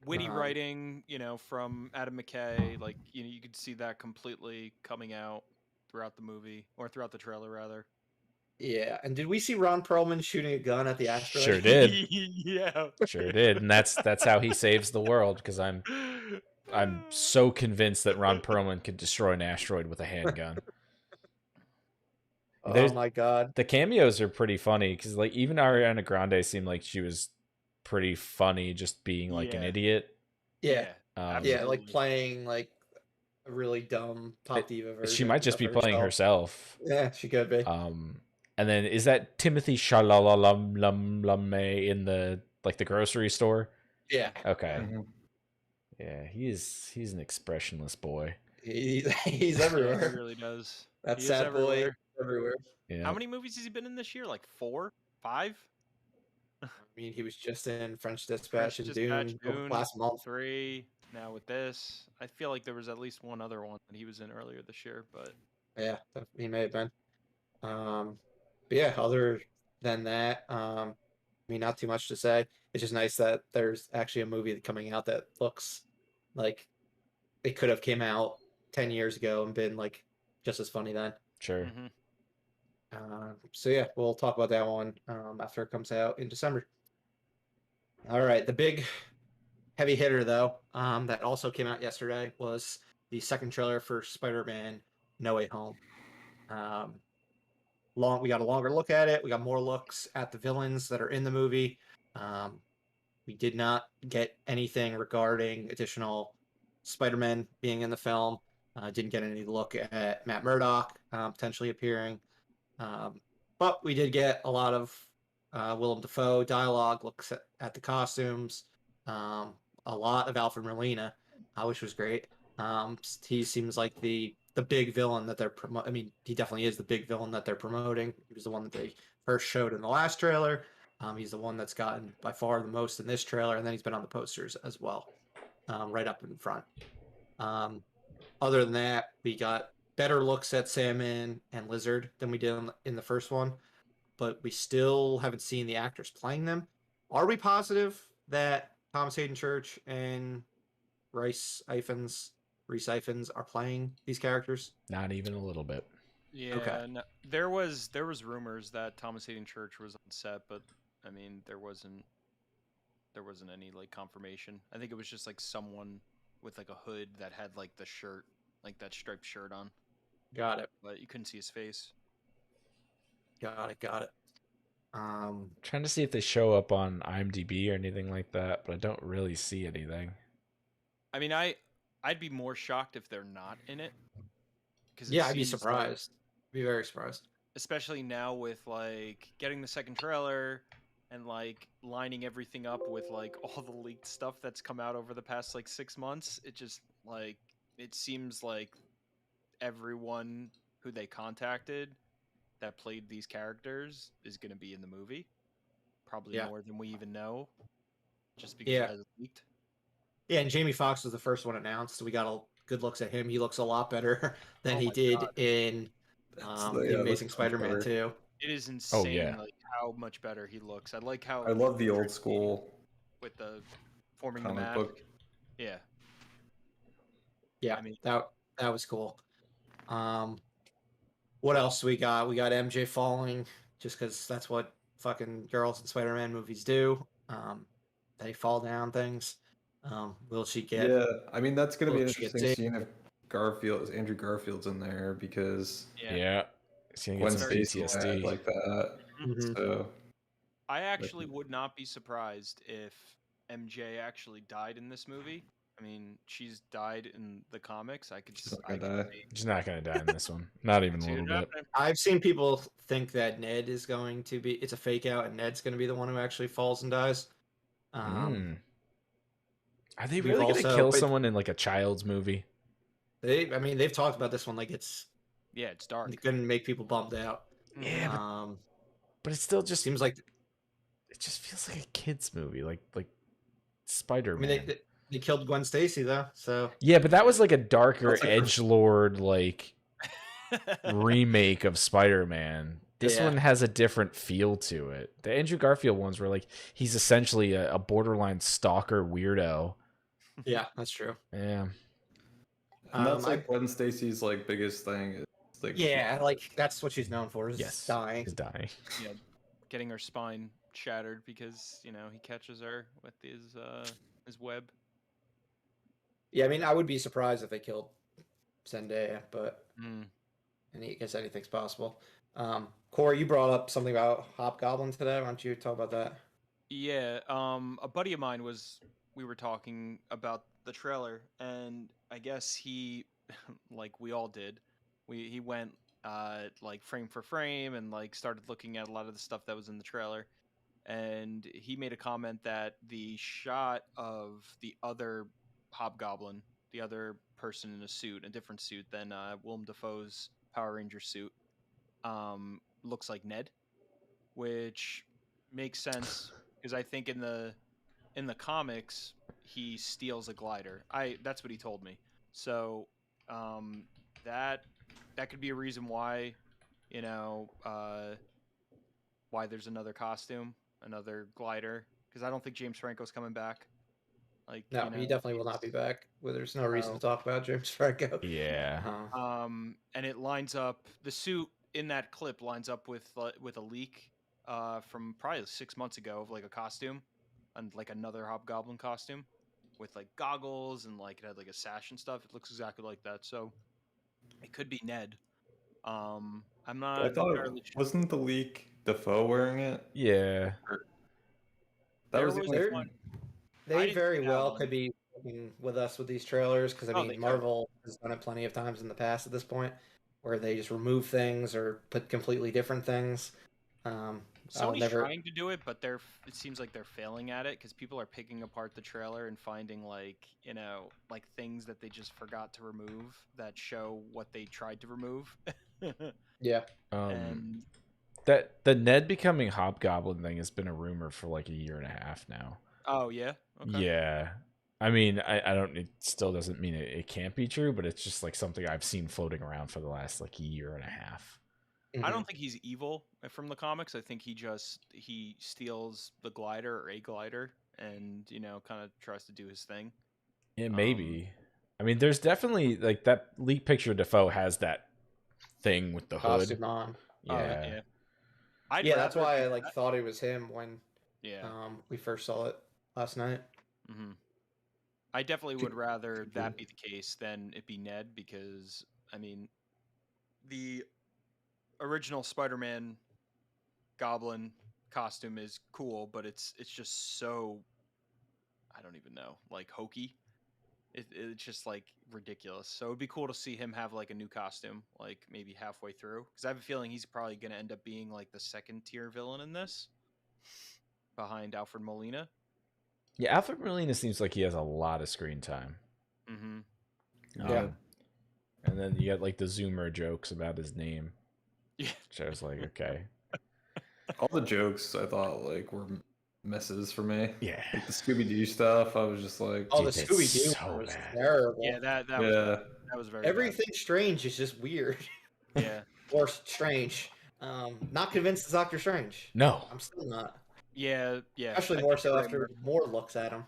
Witty writing, from Adam McKay, like you could see that completely coming out throughout the movie, or throughout the trailer rather. Yeah, and did we see Ron Perlman shooting a gun at the asteroid? Sure did. Yeah, sure did, and that's how he saves the world. Because I'm so convinced that Ron Perlman could destroy an asteroid with a handgun. Oh my god, the cameos are pretty funny because like even Ariana Grande seemed like she was pretty funny, just being like an idiot. Yeah, like playing like a really dumb pop diva version. She might just be playing herself. Yeah, she could be. And then is that Timothy Chalalalame in the like the grocery store? Yeah. Okay. Mm-hmm. Yeah, he's an expressionless boy. He's everywhere. He really does. That sad boy everywhere. Yeah. How many movies has he been in this year? Like 4, 5? I mean, he was just in French Dispatch and Dune last month. 3. Now with this, I feel like there was at least one other one that he was in earlier this year, but yeah, he may have been. But yeah, other than that, I mean, not too much to say. It's just nice that there's actually a movie coming out that looks like it could have came out 10 years ago and been like just as funny then. Sure. So yeah, we'll talk about that one after it comes out in December. All right, the big heavy hitter though, that also came out yesterday was the second trailer for Spider-Man: No Way Home. We got a longer look at it. We got more looks at the villains that are in the movie. We did not get anything regarding additional Spider-Man being in the film. Didn't get any look at Matt Murdock potentially appearing. But we did get a lot of Willem Dafoe dialogue, looks at the costumes, a lot of Alfred Molina, which was great. He seems like the big villain that they're promoting. I mean, he definitely is the big villain that they're promoting. He was the one that they first showed in the last trailer. He's the one that's gotten by far the most in this trailer, and then he's been on the posters as well, right up in front. Other than that, we got better looks at Sandman and Lizard than we did in the first one, but we still haven't seen the actors playing them. Are we positive that Thomas Hayden Church and Reese Ifans are playing these characters? Not even a little bit. Yeah, Okay. no, there was rumors that Thomas Hayden Church was on set, but I mean there wasn't any like confirmation. I think it was just like someone with like a hood that had like the shirt, like that striped shirt on, Got it. but you couldn't see his face. Got it. Trying to see if they show up on IMDb or anything like that, but I don't really see anything. I mean, I'd be more shocked if they're not in it. Yeah, I'd be surprised. Be very surprised. Especially now with like getting the second trailer and like lining everything up with like all the leaked stuff that's come out over the past like 6 months. It just like it seems like everyone who they contacted that played these characters is going to be in the movie. Probably more than we even know, just because it has leaked. Yeah, and Jamie Foxx was the first one announced. We got a good looks at him. He looks a lot better than he did in the Amazing Spider-Man 2. It is insane, like how much better he looks. I like how I love the old school with the forming the comic mask. book. Yeah, I mean, that was cool. What else we got? We got MJ falling, just because that's what fucking girls in Spider-Man movies do. They fall down things. Will she get? Yeah, I mean that's gonna be an interesting scene if Andrew Garfield's in there because yeah, he's gonna Gwen get some Stacy PTSD had like that. Mhm. So I actually would not be surprised if MJ actually died in this movie. I mean, she's died in the comics. she's not gonna die. She's not gonna die in this one. Not even a little bit. I've seen people think that Ned is going to be. It's a fake out, and Ned's going to be the one who actually falls and dies. Are they really gonna kill someone in like a child's movie? They've talked about this one like it's dark. It's gonna make people bummed out. Yeah, but it still just seems like it just feels like a kids movie, like Spider-Man. I mean, they killed Gwen Stacy though, so yeah, but that was like a darker edgelord like remake of Spider-Man. This one has a different feel to it. The Andrew Garfield ones were like he's essentially a borderline stalker weirdo. Yeah, that's true. Yeah. And that's like Gwen Stacy's like biggest thing is like like that's what she's known for is dying. Is dying. Yeah, getting her spine shattered because he catches her with his web. Yeah, I mean, I would be surprised if they killed Zendaya, but I guess anything's possible. Corey, you brought up something about Hobgoblin today. Why don't you talk about that? Yeah, a buddy of mine we were talking about the trailer, and I guess he, like we all did, he went like frame for frame and like started looking at a lot of the stuff that was in the trailer, and he made a comment that the shot of the other Hobgoblin, the other person in a different suit than Willem Dafoe's Power Ranger suit, looks like Ned, which makes sense because I think in the comics he steals a glider. That's what he told me. So that could be a reason why why there's another costume, another glider, because I don't think James Franco's coming back. Like no, he definitely will not be back. Well, there's no reason to talk about James Franco. Yeah. And it lines up, the suit in that clip lines up with a leak from probably 6 months ago of like a costume like another Hobgoblin costume with like goggles and like it had like a sash and stuff. It looks exactly like that. So it could be Ned. I'm I not thought entirely sure. wasn't the leak Defoe wearing it? Yeah. That There was the was only There- one. thing. I They didn't very see that well one. could be working with us with these trailers because I Oh, they mean could. Marvel has done it plenty of times in the past at this point, where they just remove things or put completely different things. I'll Sony's never. trying to do it, but it seems like they're failing at it because people are picking apart the trailer and finding like like things that they just forgot to remove that show what they tried to remove. Yeah. And That the Ned becoming Hobgoblin thing has been a rumor for like a year and a half now. oh yeah, okay. Yeah. I mean, I don't. It still doesn't mean it can't be true, but it's just like something I've seen floating around for the last like year and a half. I Mhm. don't think he's evil from the comics. I think he steals the glider or a glider and kind of tries to do his thing. Yeah, maybe. I mean, there's definitely like that leak picture of Defoe has that thing with the hood. Costume on. Yeah. Yeah. I'd Yeah, that's rather why do I like that. thought it was him when Yeah. we first saw it last night. hmm I definitely would rather Could that be. be the case than it be Ned because I mean the original Spider-Man Goblin costume is cool, but it's just so I don't even know like hokey. It's just like ridiculous. So it'd be cool to see him have like a new costume, like maybe halfway through, because I have a feeling he's probably gonna end up being like the second tier villain in this, behind Alfred Molina. Yeah, Alfred Molina seems like he has a lot of screen time. Mm-hmm. Yeah. And then you got like the Zoomer jokes about his name, Yeah. which I was like, okay. All the jokes I thought like were misses for me. Yeah. Like the Scooby Doo stuff, I was just like, Oh, the Dude, Scooby it's Doo so was bad. terrible. Yeah, that was yeah. bad. That was very Everything Strange is just weird. bad. Yeah. Or strange. Not convinced it's Doctor Strange. No. I'm still not. Yeah. Especially I more think so you're after right. Moore looks at him.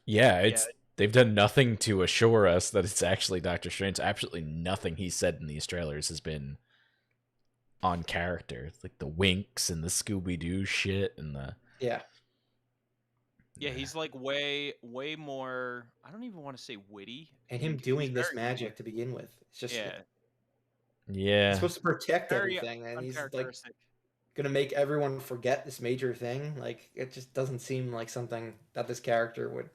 Yeah, they've done nothing to assure us that it's actually Doctor Strange. Absolutely nothing he said in these trailers has been on character. It's like the winks and the Scooby Doo shit and the Yeah. Yeah, he's like way more. I don't even want to say witty. And He- him he's doing this very magic witty. to begin with. It's just Yeah, he's yeah. supposed to protect very everything, and he's like uncharacteristic. gonna make everyone forget this major thing. Like it just doesn't seem like something that this character would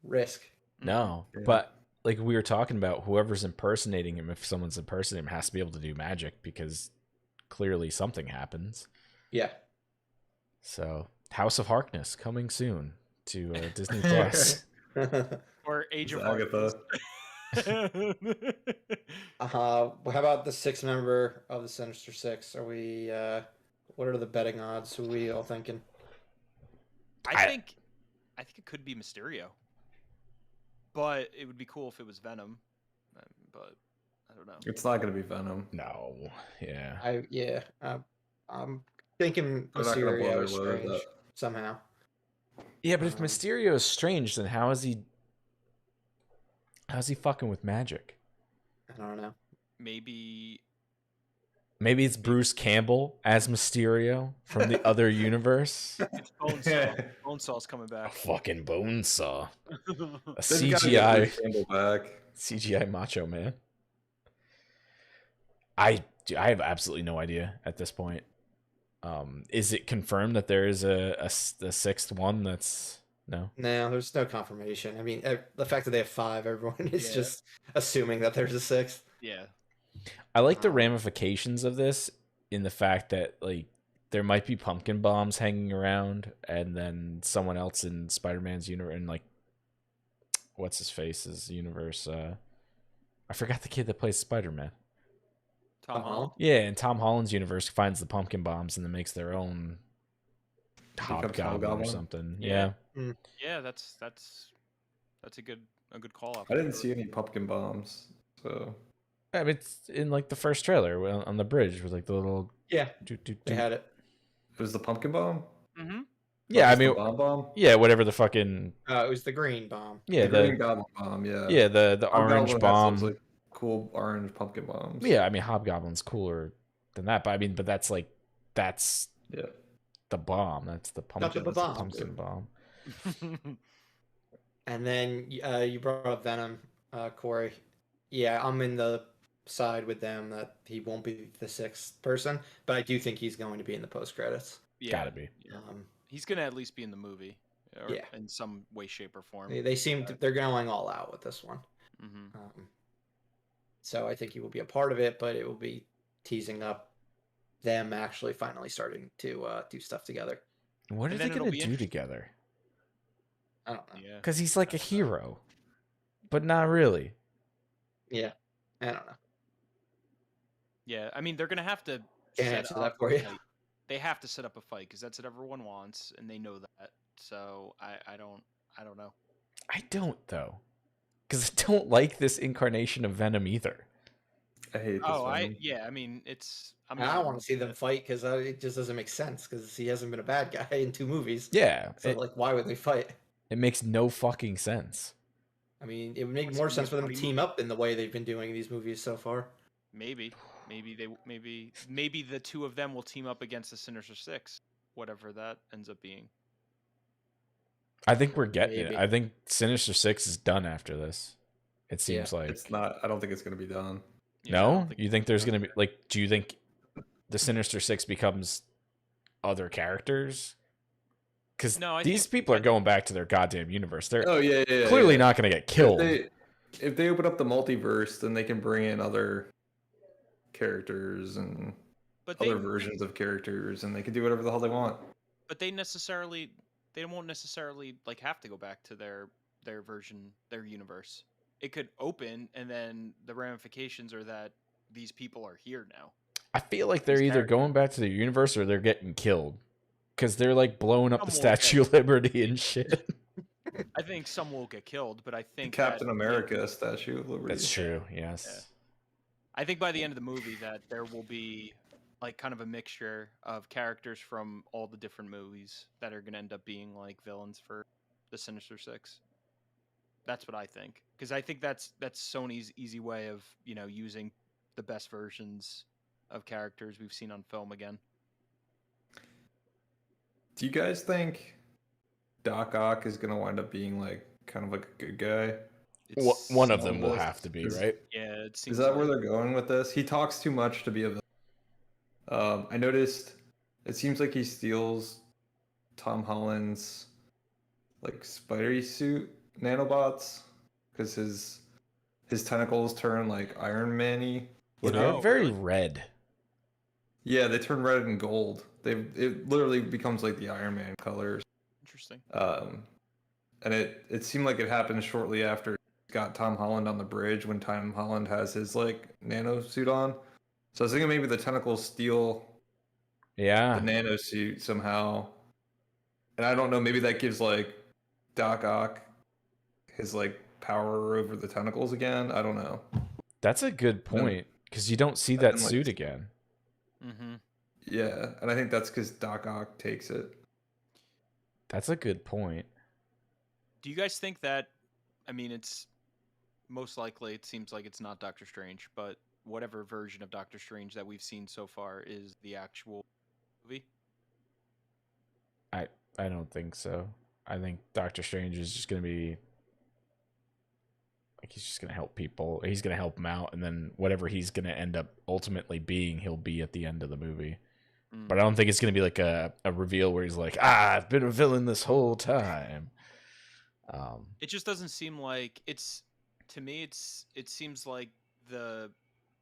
risk. No, Yeah. but like we were talking about, whoever's impersonating him, if someone's impersonating him, has to be able to do magic because clearly something happens. Yeah. So, House of Harkness coming soon to Disney Plus. Or Age of Agatha. Harkness. How about the sixth member of the Sinister Six? Are we? What are the betting odds? Who are we all thinking? I think it could be Mysterio, but it would be cool if it was Venom. But I don't know. It's not gonna be Venom. No, yeah. I'm thinking They're not gonna blow Mysterio their is load Strange up. somehow. Yeah, but if Um, Mysterio is strange, then how's he fucking with magic? I don't know. Maybe Maybe it's Bruce Campbell as Mysterio from the other universe. it's Bonesaw. Bonesaw's coming A back. fucking bonesaw. A They've gotta get CGI Bruce Campbell back. CGI Macho Man. I have absolutely no idea at this point. Is it confirmed that there is a the sixth one? No. No, there's no confirmation. I mean, the fact that they have five, everyone is Yeah. just assuming that there's a sixth. Yeah. I like the Um, ramifications of this in the fact that like there might be pumpkin bombs hanging around, and then someone else in Spider-Man's universe, and like what's his face's universe. I forgot the kid that plays Spider-Man. Tom Holland. Yeah, and Tom Holland's universe finds the pumpkin bombs and then makes their own Becomes hobgoblin or Hobgoblin? something. Yeah. Yeah. Yeah, that's a good call out. I didn't see any pumpkin bombs, so I mean, it's in like the first trailer on the bridge with like the little. Yeah, doot, doot, they doot. had it. it was the pumpkin bomb. Mm-hmm. Yeah, I Just the mean, bomb bomb. yeah, whatever the fucking It was the green bomb. yeah the green goblin bomb. Yeah. yeah the Hobgoblin orange has bomb. those, like, cool orange pumpkin bombs. Yeah, I mean Hobgoblin's cooler than that, but I mean, but that's Yeah. the bomb. That's the pumpkin. the That's the bomb, pumpkin too. bomb. And then you brought up Venom, Corey. Yeah, I'm in the side with them that he won't be the sixth person, but I do think he's going to be in the post credits. Yeah, Gotta be. yeah. He's gonna at least be in the movie, or Yeah. in some way, shape, or form. They seem they're going all out with this one. Mm-hmm. So I think he will be a part of it, but it will be teasing up them actually finally starting to do stuff together. What are they gonna do together? I don't know. Yeah, Because he's like a hero, but not really. Yeah, I don't know. Yeah, I mean they're gonna have to Can't set answer up that for a you. fight. They have to set up a fight because that's what everyone wants, and they know that. So I don't know. I don't though, because I don't like this incarnation of Venom either. I hate this Venom. Yeah, I mean it's. I don't want to see them fight because it just doesn't make sense because he hasn't been a bad guy in 2 movies. Yeah, So like, why would they fight? it makes no fucking sense. I mean, it would make more sense for them to team up in the way they've been doing these movies so far. Maybe the two of them will team up against the Sinister Six, whatever that ends up being. I think we're getting Maybe. it. I think Sinister Six is done after this. It seems like It's not. I don't think it's gonna be done. Yeah, no. You think there's gonna be like? Do you think the Sinister Six becomes other characters? Because these people are going back to their goddamn universe. They're clearly not gonna get killed. If they open up the multiverse, then they can bring in other characters and other versions of characters, and they can do whatever the hell they want. But they won't necessarily like have to go back to their version, their universe. It could open, and then the ramifications are that these people are here now. I feel like they're either going back to their universe or they're getting killed because they're like blowing up the Statue of Liberty and shit. I think some will get killed, but I think Captain America Statue of Liberty. That's true. Yes. Yeah. I think by the end of the movie that there will be like kind of a mixture of characters from all the different movies that are going to end up being like villains for the Sinister Six. That's what I think, because I think that's Sony's easy way of using the best versions of characters we've seen on film again. Do you guys think Doc Ock is gonna wind up being like kind of like a good guy? One of them will have to be, right? Yeah, it seems. Is that where they're going with this? He talks too much to be a villain. I noticed it seems like he steals Tom Holland's like spidery suit nanobots because his tentacles turn like Iron Man-y. They're very red. Yeah, they turn red and gold. It literally becomes like the Iron Man colors. Interesting. And it seemed like it happened shortly after got Tom Holland on the bridge when Tom Holland has his like nano suit on. So I was thinking maybe the tentacles steal the nano suit somehow. And I don't know, maybe that gives like Doc Ock his like power over the tentacles again. I don't know. That's a good point because you don't see that suit again. Mm-hmm. Yeah, and I think that's because Doc Ock takes it. That's a good point. Do you guys think that? I mean, it's most likely. It seems like it's not Doctor Strange, but whatever version of Doctor Strange that we've seen so far is the actual movie. I don't think so. I think Doctor Strange is just going to be like he's just going to help people. He's going to help them out, and then whatever he's going to end up ultimately being, he'll be at the end of the movie. But I don't think it's going to be like a reveal where he's like, I've been a villain this whole time. It just doesn't seem like it's. To me, it seems like the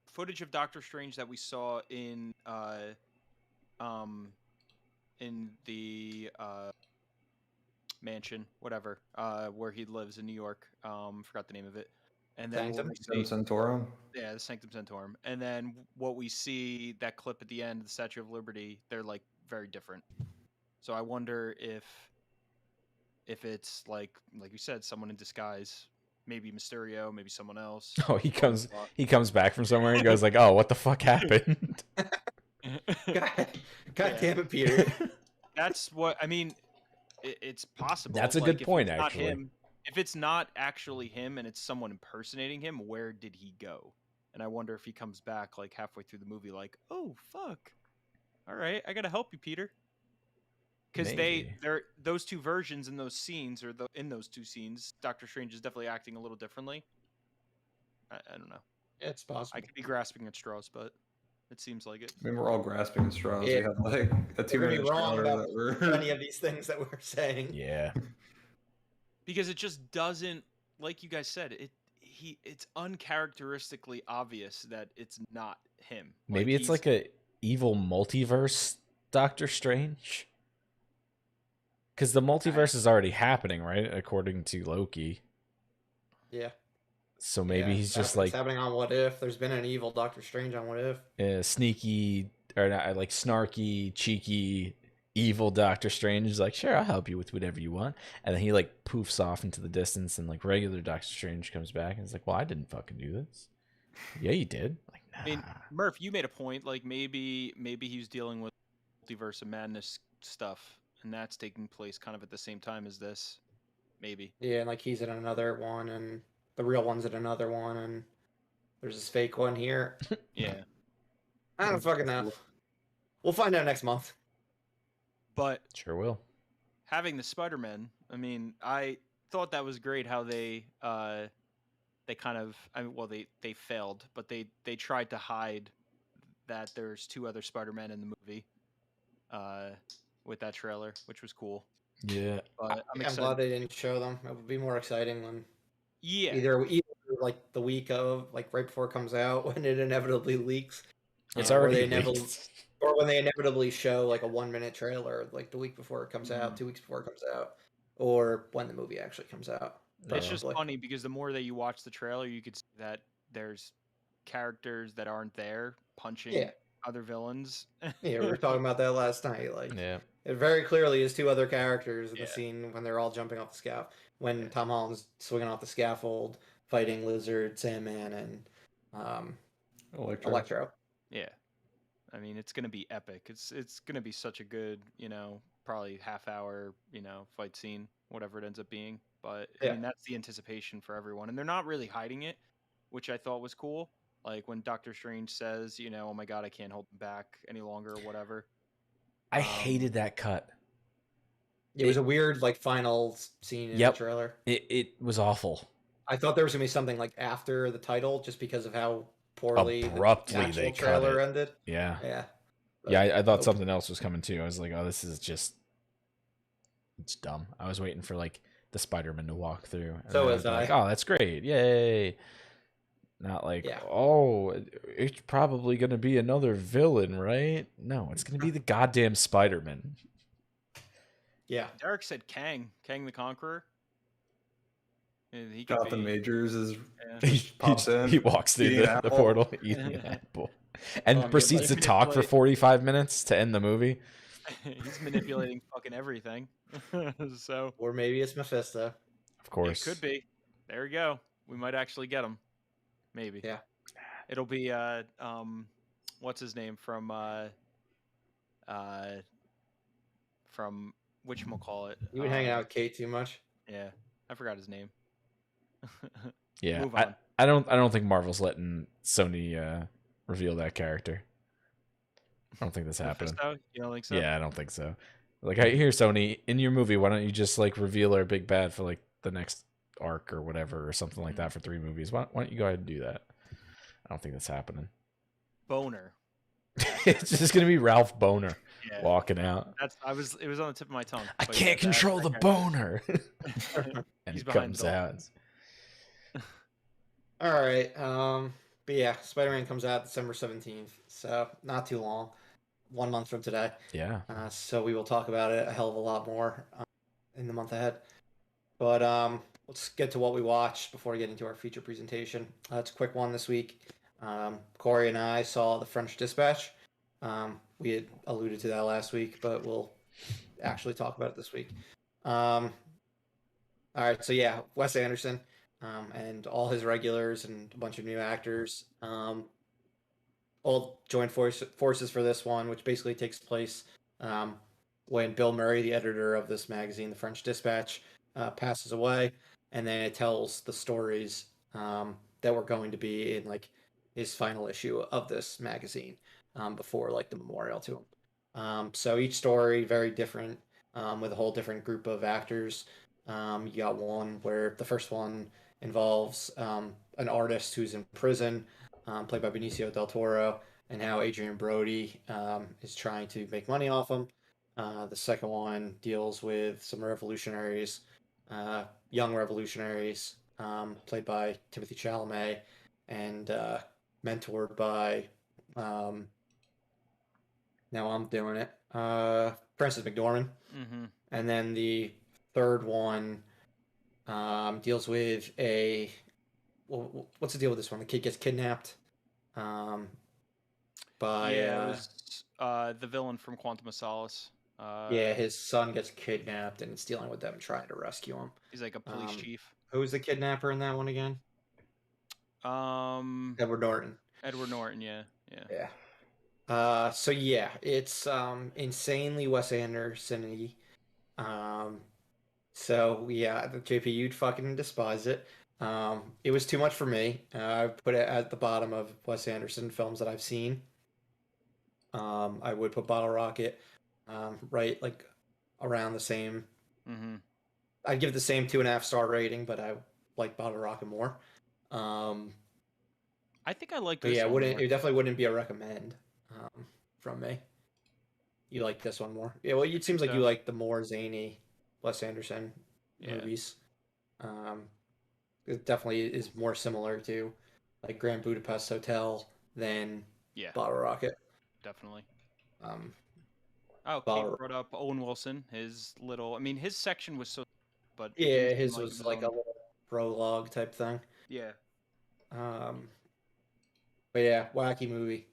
footage of Doctor Strange that we saw in the mansion, whatever, where he lives in New York. Forgot the name of it. And then Sanctum Sanctorum. Yeah, the Sanctum Sanctorum. And then what we see, that clip at the end, the Statue of Liberty, they're like very different. So I wonder if it's like you said, someone in disguise, maybe Mysterio, maybe someone else. Oh, he comes back from somewhere and goes like, "Oh, what the fuck happened?" God damn it, Peter. That's what I mean. It's possible. That's a good point, actually. If it's not actually him and it's someone impersonating him, where did he go? And I wonder if he comes back like halfway through the movie, like, "Oh fuck, all right, I gotta help you, Peter." because Maybe. they're those two versions in those scenes, or in those two scenes, Doctor Strange is definitely acting a little differently. I don't know. Yeah, it's I possible. could be grasping at straws, but it seems like it. I mean, we're all grasping at straws. Yeah. We have like a We're gonna 2 minute be wrong trailer about that we're many of these things that we're saying. Yeah. Because it just doesn't, like you guys said, it's uncharacteristically obvious that it's not him. Maybe it's like a evil multiverse Doctor Strange. Because the multiverse is already happening, right? According to Loki. Yeah. So maybe he's just it's like happening on What If. There's been an evil Doctor Strange on What If. Sneaky, or not, like snarky, cheeky, evil Doctor Strange is like, sure, I'll help you with whatever you want. And then he like poofs off into the distance, and like regular Doctor Strange comes back and is like, well, I didn't fucking do this. Yeah, you did. Like, nah. I mean, Murph, you made a point. Like maybe he's dealing with multiverse of madness stuff, and that's taking place kind of at the same time as this. Maybe. Yeah, and like he's in another one, and the real one's in another one, and there's this fake one here. Yeah. I don't fucking know. We'll find out next month. But Sure will. having the Spider-Man, I mean, I thought that was great how they kind of, they failed, but they tried to hide that there's two other Spider-Men in the movie with that trailer, which was cool. Yeah. But I'm I'm excited. glad they didn't show them. It would be more exciting when Yeah. either like the week of, like right before it comes out, when it inevitably leaks. It's or already they inevitably, leaked. or when they inevitably show like a 1 minute trailer, like the week before it comes out, 2 weeks before it comes out, or when the movie actually comes out. It's just probably. funny because the more that you watch the trailer, you could see that there's characters that aren't there punching Yeah. other villains. Yeah, we were talking about that last night. Like, Yeah. it very clearly is two other characters in Yeah. the scene when they're all jumping off the scaffold. When Tom Holland's swinging off the scaffold, fighting Lizard, Sandman, and Electro. Yeah. I mean, it's gonna be epic. It's gonna be such a good, probably half-hour, fight scene, whatever it ends up being. But I mean, that's the anticipation for everyone, and they're not really hiding it, which I thought was cool. Like when Doctor Strange says, "Oh my God, I can't hold them back any longer," or whatever. I hated that cut. It was a weird, like, final scene in the trailer. It was awful. I thought there was gonna be something like after the title, just because of how poorly abruptly the they trailer cut it. ended. Yeah. Yeah. Yeah, I thought something else was coming too. I was like, oh, this is just, it's dumb. I was waiting for like the Spider-Man to walk through. And So then was I'd be I. like, oh, that's great. Yay. Not like, oh, it's probably going to be another villain, right? No, it's going to be the goddamn Spider-Man. Yeah. Derek said Kang the Conqueror. He could Jonathan Majors is pops in. He walks through the portal, eating an apple, and proceeds to talk for 45 minutes to end the movie. He's manipulating fucking everything. So, or maybe it's Mephisto. Of course, it could be. There we go. We might actually get him. Maybe. Yeah. It'll be what's his name from whatchamacallit? You been hanging out with Kate too much? Yeah, I forgot his name. Yeah, I don't think Marvel's letting Sony reveal that character. I don't think that's happening. You don't think so? Yeah, I don't think so. Like, here, Sony, in your movie, why don't you just like reveal our big bad for like the next arc or whatever, or something like that for 3 movies? Why don't you go ahead and do that? I don't think that's happening. Boner. It's just gonna be Ralph Boner walking out. It was on the tip of my tongue. I can't control the boner. And he comes out. All right. But yeah, Spider-Man comes out December 17th, so not too long. 1 month from today. Yeah. So we will talk about it a hell of a lot more in the month ahead. But let's get to what we watched before we get into our feature presentation. It's a quick one this week. Corey and I saw The French Dispatch. We had alluded to that last week, but we'll actually talk about it this week. All right, so yeah, Wes Anderson and all his regulars and a bunch of new actors all joined forces for this one, which basically takes place when Bill Murray, the editor of this magazine, The French Dispatch, passes away, and then it tells the stories that were going to be in like his final issue of this magazine before like the memorial to him. So each story very different. with a whole different group of actors. You got one where the first one involves an artist who's in prison, played by Benicio del Toro, and how Adrian Brody is trying to make money off him. The second one deals with some revolutionaries, young revolutionaries, played by Timothy Chalamet, and mentored by um, now I'm doing it. Francis McDormand. Mm-hmm. And then the third one deals with a what's the deal with this one? The kid gets kidnapped um, by Yeah, it was the villain from Quantum of Solace. yeah, his son gets kidnapped and it's dealing with them trying to rescue him. He's like a police Um, chief. who's the kidnapper in that one again? Um, Edward Norton. Edward Norton. Yeah, yeah. Yeah. So yeah, it's insanely Wes Anderson-y. Um, So yeah, the JP, you'd fucking despise it. It was too much for me. I put it at the bottom of Wes Anderson films that I've seen. I would put Bottle Rocket, right like around the same. Mm-hmm. I'd give it the same 2.5 star rating, but I like Bottle Rocket more. Um, I think I like but this yeah, one more. it definitely wouldn't be a recommend from me. You like this one more? Yeah, well, it seems like you So, like the more zany Wes Anderson yeah, movies. Um, it definitely is more similar to like Grand Budapest Hotel than yeah, Bottle Rocket. definitely. Um, Oh, Kate Bottle, brought up Owen Wilson. His little, I mean, his section was so, but it yeah, didn't seem his like it was was like a on. little prologue type thing. Yeah. Um, but yeah, wacky movie.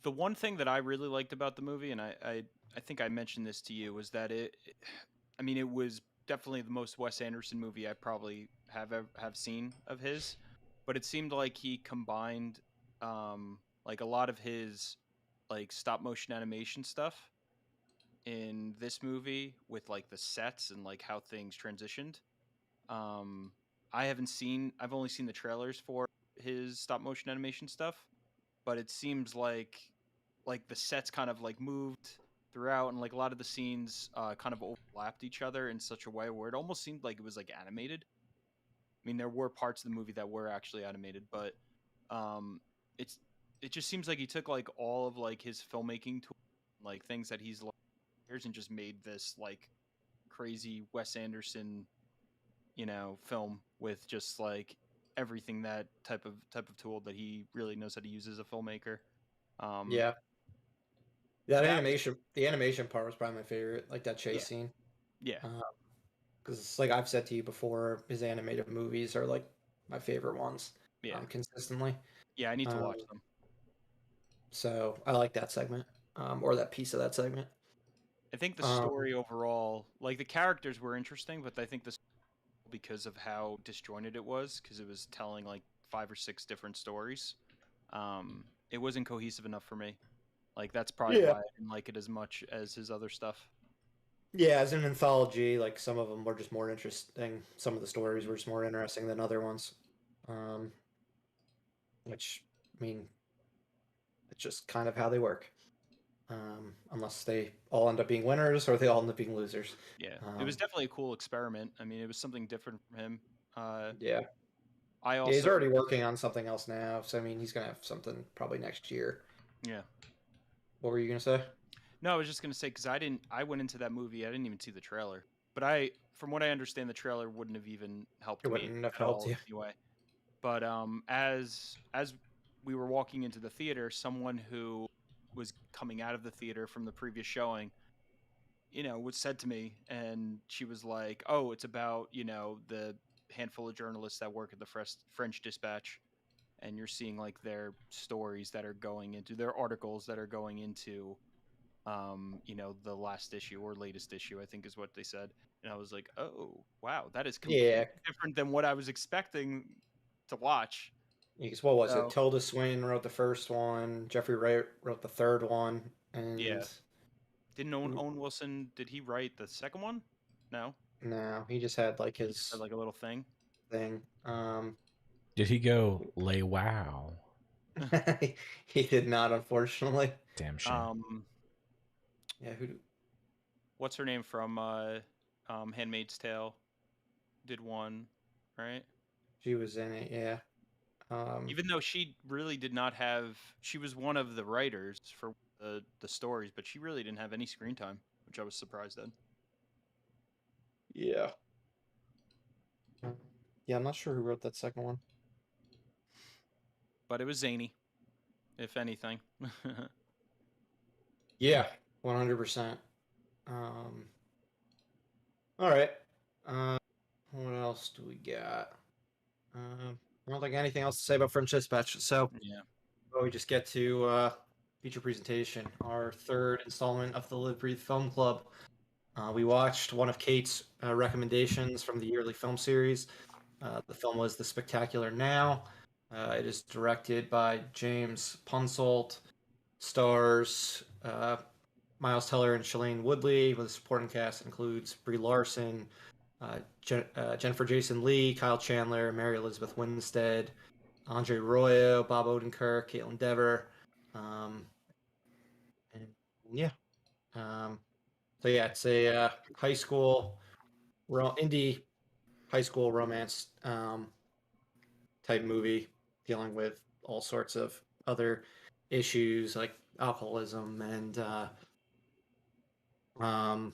The one thing that I really liked about the movie, and I think I mentioned this to you, was that I mean, it was definitely the most Wes Anderson movie I probably have seen of his, but it seemed like he combined like a lot of his like stop motion animation stuff in this movie with like the sets and like how things transitioned. Um, I've only seen the trailers for his stop motion animation stuff, but it seems like the sets kind of like moved throughout, and like a lot of the scenes kind of overlapped each other in such a way where it almost seemed like it was like animated. I mean, there were parts of the movie that were actually animated, but um, it's it just seems like he took like all of like his filmmaking tools, like things that he's learned years, and just made this like crazy Wes Anderson, film with just like everything that type of tool that he really knows how to use as a filmmaker. Um, Yeah, that that was the animation part was probably my favorite, like that yeah, chase scene. yeah, Because like I've said to you before, his animated movies are like my favorite ones, yeah, consistently. yeah. I need to Um, watch them. so I like that segment, or that piece of that segment. I think the Um, story overall, like the characters were interesting, but I think because of how disjointed it was, because it was telling like 5 or 6 different stories, it wasn't cohesive enough for me. Like that's probably yeah. why I didn't like it as much as his other stuff. Yeah, as an anthology, like some of them were just more interesting. Some of the stories were just more interesting than other ones. Um, which, I mean, it's just kind of how they work. Unless they all end up being winners or they all end up being losers. Yeah, it was Um, definitely a cool experiment. I mean, it was something different from him. Uh, yeah. I Yeah, he's also, already working on something else now, so I mean, he's gonna have something probably next year. yeah. What were you gonna say? No, I was just gonna say because I went into that movie. I didn't even see the trailer, but from what I understand, the trailer wouldn't have even helped It me wouldn't have at helped all you. anyway. But as we were walking into the theater, someone who was coming out of the theater from the previous showing, was said to me, and she was like, "Oh, it's about the handful of journalists that work at the French Dispatch, and you're seeing like their stories that are going into their articles that are going into." The last issue or latest issue, I think is what they said. And I was like, oh, wow, that is Yeah, completely different than what I was expecting to watch. because what was it? So, Tilda Swinton wrote the first one. Jeffrey Wright wrote the third one, yeah. and Didn't Owen Wilson, did he write the second one? No. no, he just had like He just had his like a little thing. thing. Did he go lay wow? He did not, unfortunately. Damn shame. Um, Yeah, what's her name from Handmaid's Tale did one, right? She was in it, yeah. Even though she really did not have, she was one of the writers for the stories, but she really didn't have any screen time, which I was surprised at. Yeah. Yeah, I'm not sure who wrote that second one. But it was zany, if anything. Yeah, 100%. All right. What else do we got? I don't think anything else to say about French Dispatch. So Yeah. we just get to feature presentation, our third installment of the Live Breathe Film Club. We watched one of Kate's recommendations from the yearly film series. The film was The Spectacular Now. It is directed by James Punsolt, stars Miles Teller and Shailene Woodley, with a supporting cast includes Brie Larson, Jennifer Jason Leigh, Kyle Chandler, Mary Elizabeth Winstead, Andre Royo, Bob Odenkirk, Caitlin Dever, and yeah. So yeah, it's a high school, indie high school romance type movie dealing with all sorts of other issues like alcoholism and um,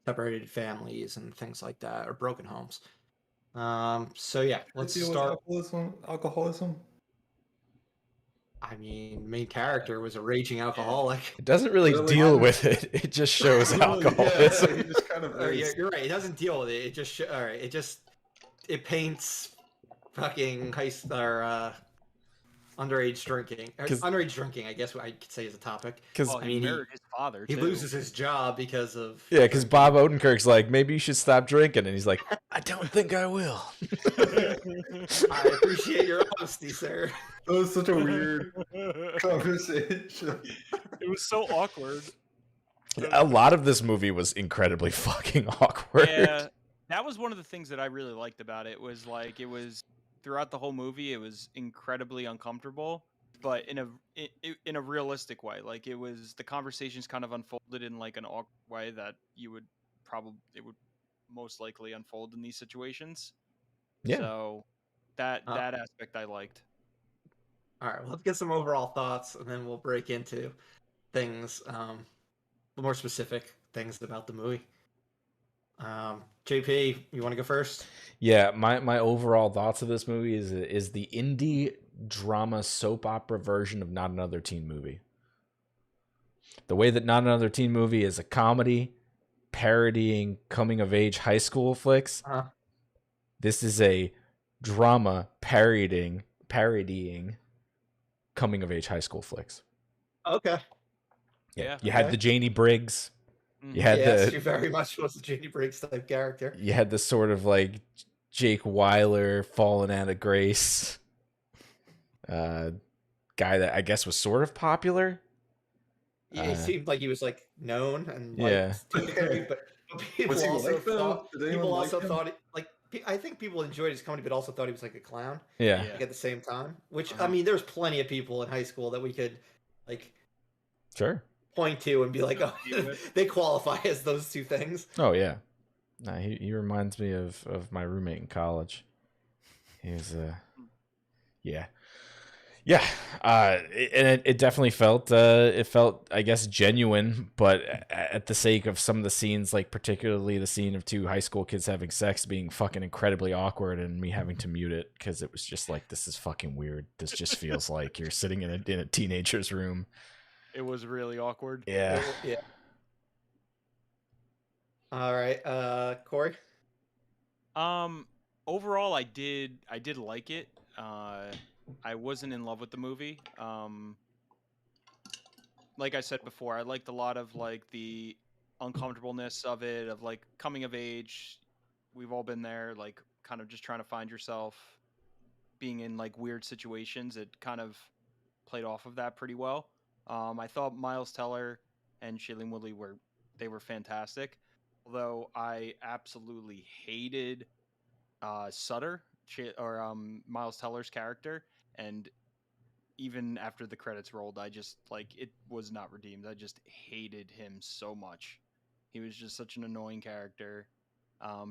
separated families and things like that, or broken homes. So yeah, let's Deal with start. alcoholism. I mean, main character was a raging alcoholic. It doesn't really Really? deal with it. It just shows Yeah, alcoholism. he just kind of is. You're right. It doesn't deal with it. It just all right. It paints fucking underage drinking. Underage drinking, I guess I could say is a topic. Because He murdered his father. He too. loses his job because of because Bob Odenkirk's like, maybe you should stop drinking, and he's like, I don't think I will. I appreciate your honesty, sir. That was such a weird conversation. It was so awkward. A lot of this movie was incredibly fucking awkward. Yeah, that was one of the things that I really liked about it. Was like it was throughout the whole movie, it was incredibly uncomfortable, but in a realistic way. Like it was the conversations kind of unfolded in like an awkward way that it would most likely unfold in these situations. Yeah. So that aspect I liked. All right, well, let's get some overall thoughts, and then we'll break into things, the more specific things about the movie. JP, you want to go first? Yeah, my overall thoughts of this movie is the indie drama soap opera version of Not Another Teen Movie. The way that Not Another Teen Movie is a comedy parodying coming of age high school flicks. This is a drama parodying coming of age high school flicks. Okay. Yeah. You had the Janie Briggs. You had she very much was the Janie Briggs type character. You had this sort of like Jake Weiler fallen out of grace guy that I guess was sort of popular. Yeah, it seemed like he was like known and liked, but people also thought I think people enjoyed his comedy, but also thought he was like a clown. Yeah. Like at the same time, which I mean, there's plenty of people in high school that we could like point to and be like, oh, they qualify as those two things. Oh yeah, nah, he reminds me of my roommate in college. He was and it definitely felt I guess genuine, but at the sake of some of the scenes, like particularly the scene of two high school kids having sex being fucking incredibly awkward and me having to mute it because it was just like, this is fucking weird. This just feels like you're sitting in a teenager's room. It was really awkward. Yeah. All right, Corey. Overall, I did like it. I wasn't in love with the movie. Like I said before, I liked a lot of like the uncomfortableness of it, of like coming of age. We've all been there, like kind of just trying to find yourself, being in like weird situations. It kind of played off of that pretty well. I thought Miles Teller and Shailene Woodley were fantastic. Although I absolutely hated Sutter or Miles Teller's character, and even after the credits rolled, I just it was not redeemed. I just hated him so much. He was just such an annoying character.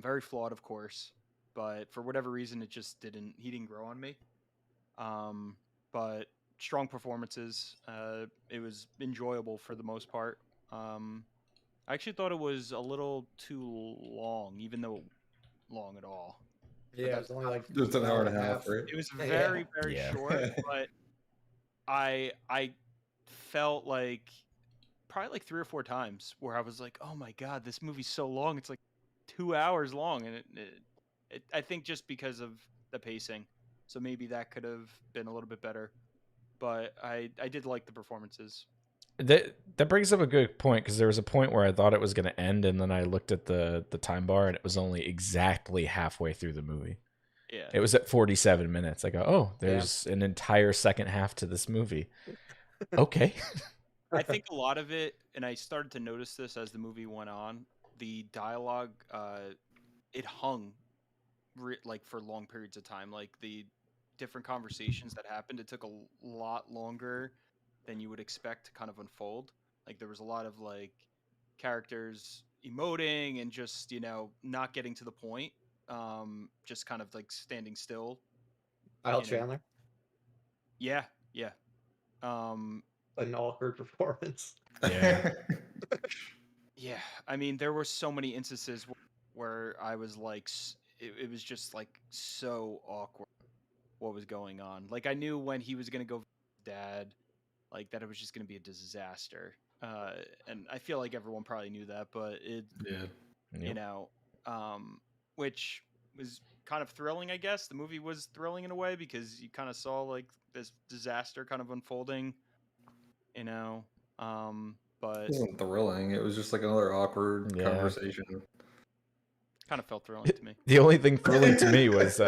Very flawed, of course, but for whatever reason, it just didn't. He didn't grow on me. But strong performances. It was enjoyable for the most part. I actually thought it was a little too long, even though long at all. Yeah, it's only like It's an hour and a half, right? It was very Yeah. short, but I felt like probably like 3 or 4 times where I was like, oh my god, this movie's so long. It's like 2 hours long, and I think just because of the pacing, so maybe that could have been a little bit better. But I did like the performances. That brings up a good point, because there was a point where I thought it was going to end, and then I looked at the time bar, and it was only exactly halfway through the movie. Yeah, it was at 47 minutes. I go, oh, there's an entire second half to this movie. Okay. I think a lot of it, and I started to notice this as the movie went on, the dialogue, it hung like for long periods of time. Like the different conversations that happened, it took a lot longer than you would expect to kind of unfold. Like there was a lot of like characters emoting and just not getting to the point, just kind of like standing still. Kyle Chandler, Yeah. an awkward performance. Yeah. Yeah, I mean, there were so many instances where I was like, it was just like so awkward what was going on. Like I knew when he was gonna go dad, like that it was just gonna be a disaster. And I feel like everyone probably knew that, but which was kind of thrilling, I guess. The movie was thrilling in a way because you kind of saw like this disaster kind of unfolding, but It wasn't thrilling. It was just like another awkward conversation. kind of felt thrilling to me. The only thing thrilling to me was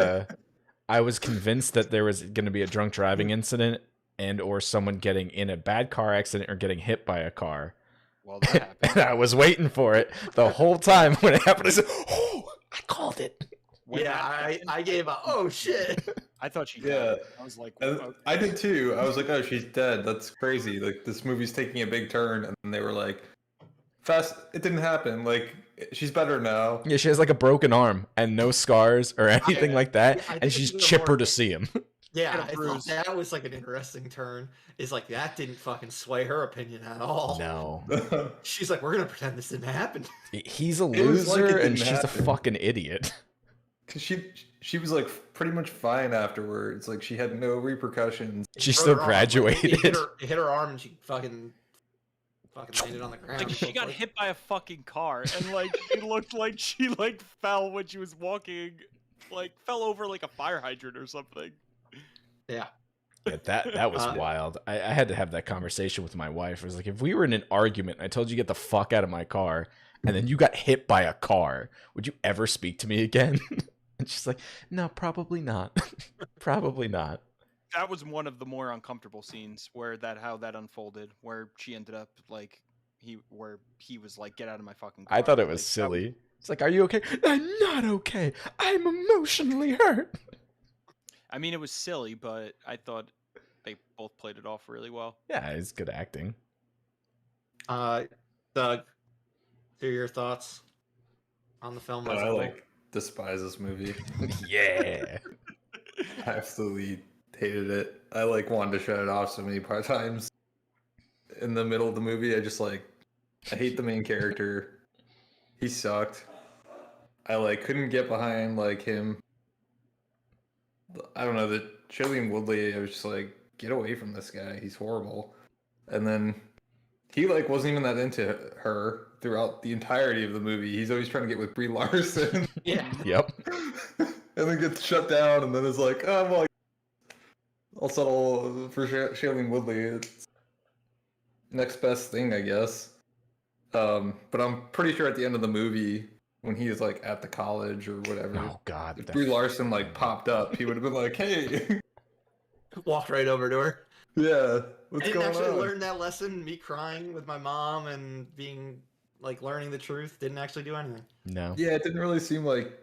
I was convinced that there was going to be a drunk driving incident and or someone getting in a bad car accident or getting hit by a car. Well, that happened. And I was waiting for it the whole time. When it happened, I said, "Oh, I called it." I gave a oh shit. I thought she Yeah. died. I was like, okay. I did too. I was like, oh, she's dead. That's crazy. Like this movie's taking a big turn, and they were like, fast. It didn't happen. Like she's better now. Yeah, she has like a broken arm and no scars or anything like that, I and think she's it's chipper more- to see him. Yeah, Kinda I thought bruised. that was like an interesting turn. Is like that didn't fucking sway her opinion at all. No, She's like, we're gonna pretend this didn't happen. he's a It was like loser, it and didn't she's a happen. fucking idiot. Cause she was like pretty much fine afterwards. Like she had no repercussions. She Broke still her arm, like, graduated. it hit her arm and she fucking landed on the ground. Like she got hit by a fucking car, and like it looked like she like fell when she was walking, like fell over like a fire hydrant or something. Yeah. Yeah, that was wild. I had to have that conversation with my wife. I was like, if we were in an argument and I told you to get the fuck out of my car, and then you got hit by a car, would you ever speak to me again? And she's like, no, probably not. Probably not. That was one of the more uncomfortable scenes where how that unfolded, where she ended up like he was like, get out of my fucking car. I thought it was Like, silly. It's like, are you okay? I'm not okay. I'm emotionally hurt. I mean, it was silly, but I thought they both played it off really well. Yeah, it's good acting. Doug, what are your thoughts on the film? as a I whole? like despise this movie. Yeah. I absolutely hated it. I like wanted to shut it off so many times. In the middle of the movie, I hate the main character. He sucked. I like couldn't get behind like him. I don't know, that Shailene Woodley, I was just like, get away from this guy. He's horrible. And then he like wasn't even that into her throughout the entirety of the movie. He's always trying to get with Brie Larson. Yeah. Yep. And then gets shut down, and then is like, oh, well, I'll settle for Shailene Woodley. It's next best thing, I guess. But I'm pretty sure at the end of the movie, when he is like at the college or whatever, Oh God. if Brie Larson like popped up, he would have been like, hey, Walked right over to her. yeah, I what's didn't going actually on? learn that lesson. Me crying with my mom and being like learning the truth didn't actually do anything. No. Yeah, it didn't really seem like